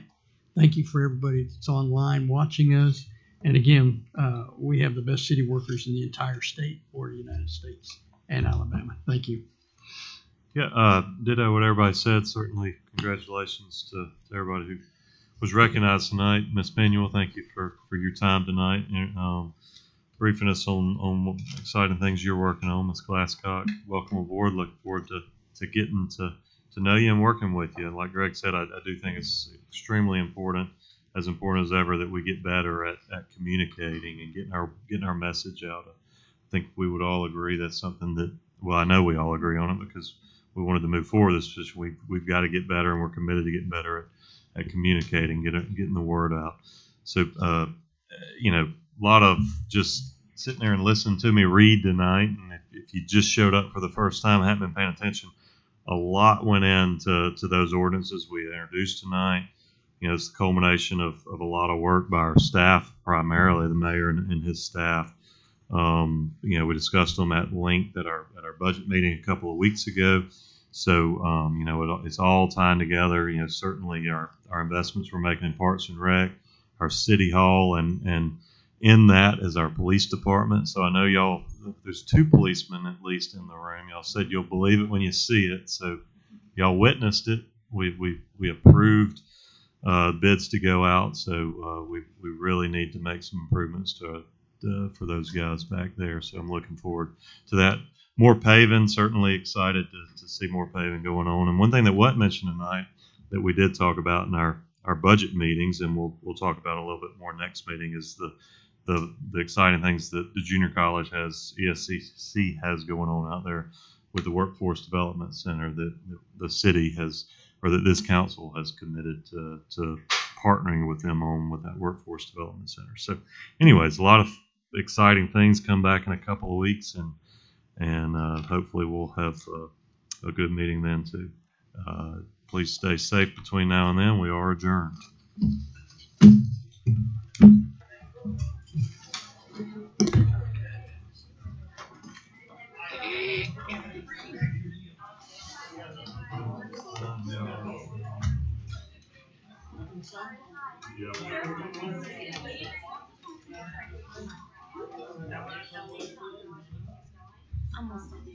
Thank you for everybody that's online watching us. And again, we have the best city workers in the entire state or the United States and Alabama. Thank you. Yeah, ditto what everybody said. Certainly, congratulations to everybody who was recognized tonight. Ms. Manuel, thank you for your time tonight, briefing us on what exciting things you're working on. Ms. Glasscock, welcome aboard. Looking forward to getting to know you and working with you. And like Greg said, I do think it's extremely important as ever, that we get better at communicating and getting our message out. I think we would all agree that's something that, well, I know we all agree on it because we wanted to move forward this position. We've got to get better, and we're committed to getting better at communicating, getting the word out. So, a lot of just sitting there and listening to me read tonight, and if you just showed up for the first time, haven't been paying attention, a lot went into those ordinances we introduced tonight. It's the culmination of a lot of work by our staff, primarily the mayor and his staff. We discussed them at length at our budget meeting a couple of weeks ago. So, it's all tying together. Certainly our investments we're making in Parks and Rec, our city hall, and in that is our police department. So I know y'all, there's 2 policemen at least in the room. Y'all said you'll believe it when you see it. So y'all witnessed it. We approved bids to go out. So we really need to make some improvements for those guys back there. So I'm looking forward to that. More paving, certainly excited to see more paving going on. And one thing that wasn't mentioned tonight that we did talk about in our budget meetings, and we'll talk about a little bit more next meeting, is the exciting things that the junior college ESCC has going on out there with the Workforce Development Center that the city has, or that this council has committed to partnering with them on with that Workforce Development Center. So anyways, a lot of exciting things come back in a couple of weeks, and hopefully we'll have a good meeting then too. Please stay safe between now and then. We are adjourned. Almost.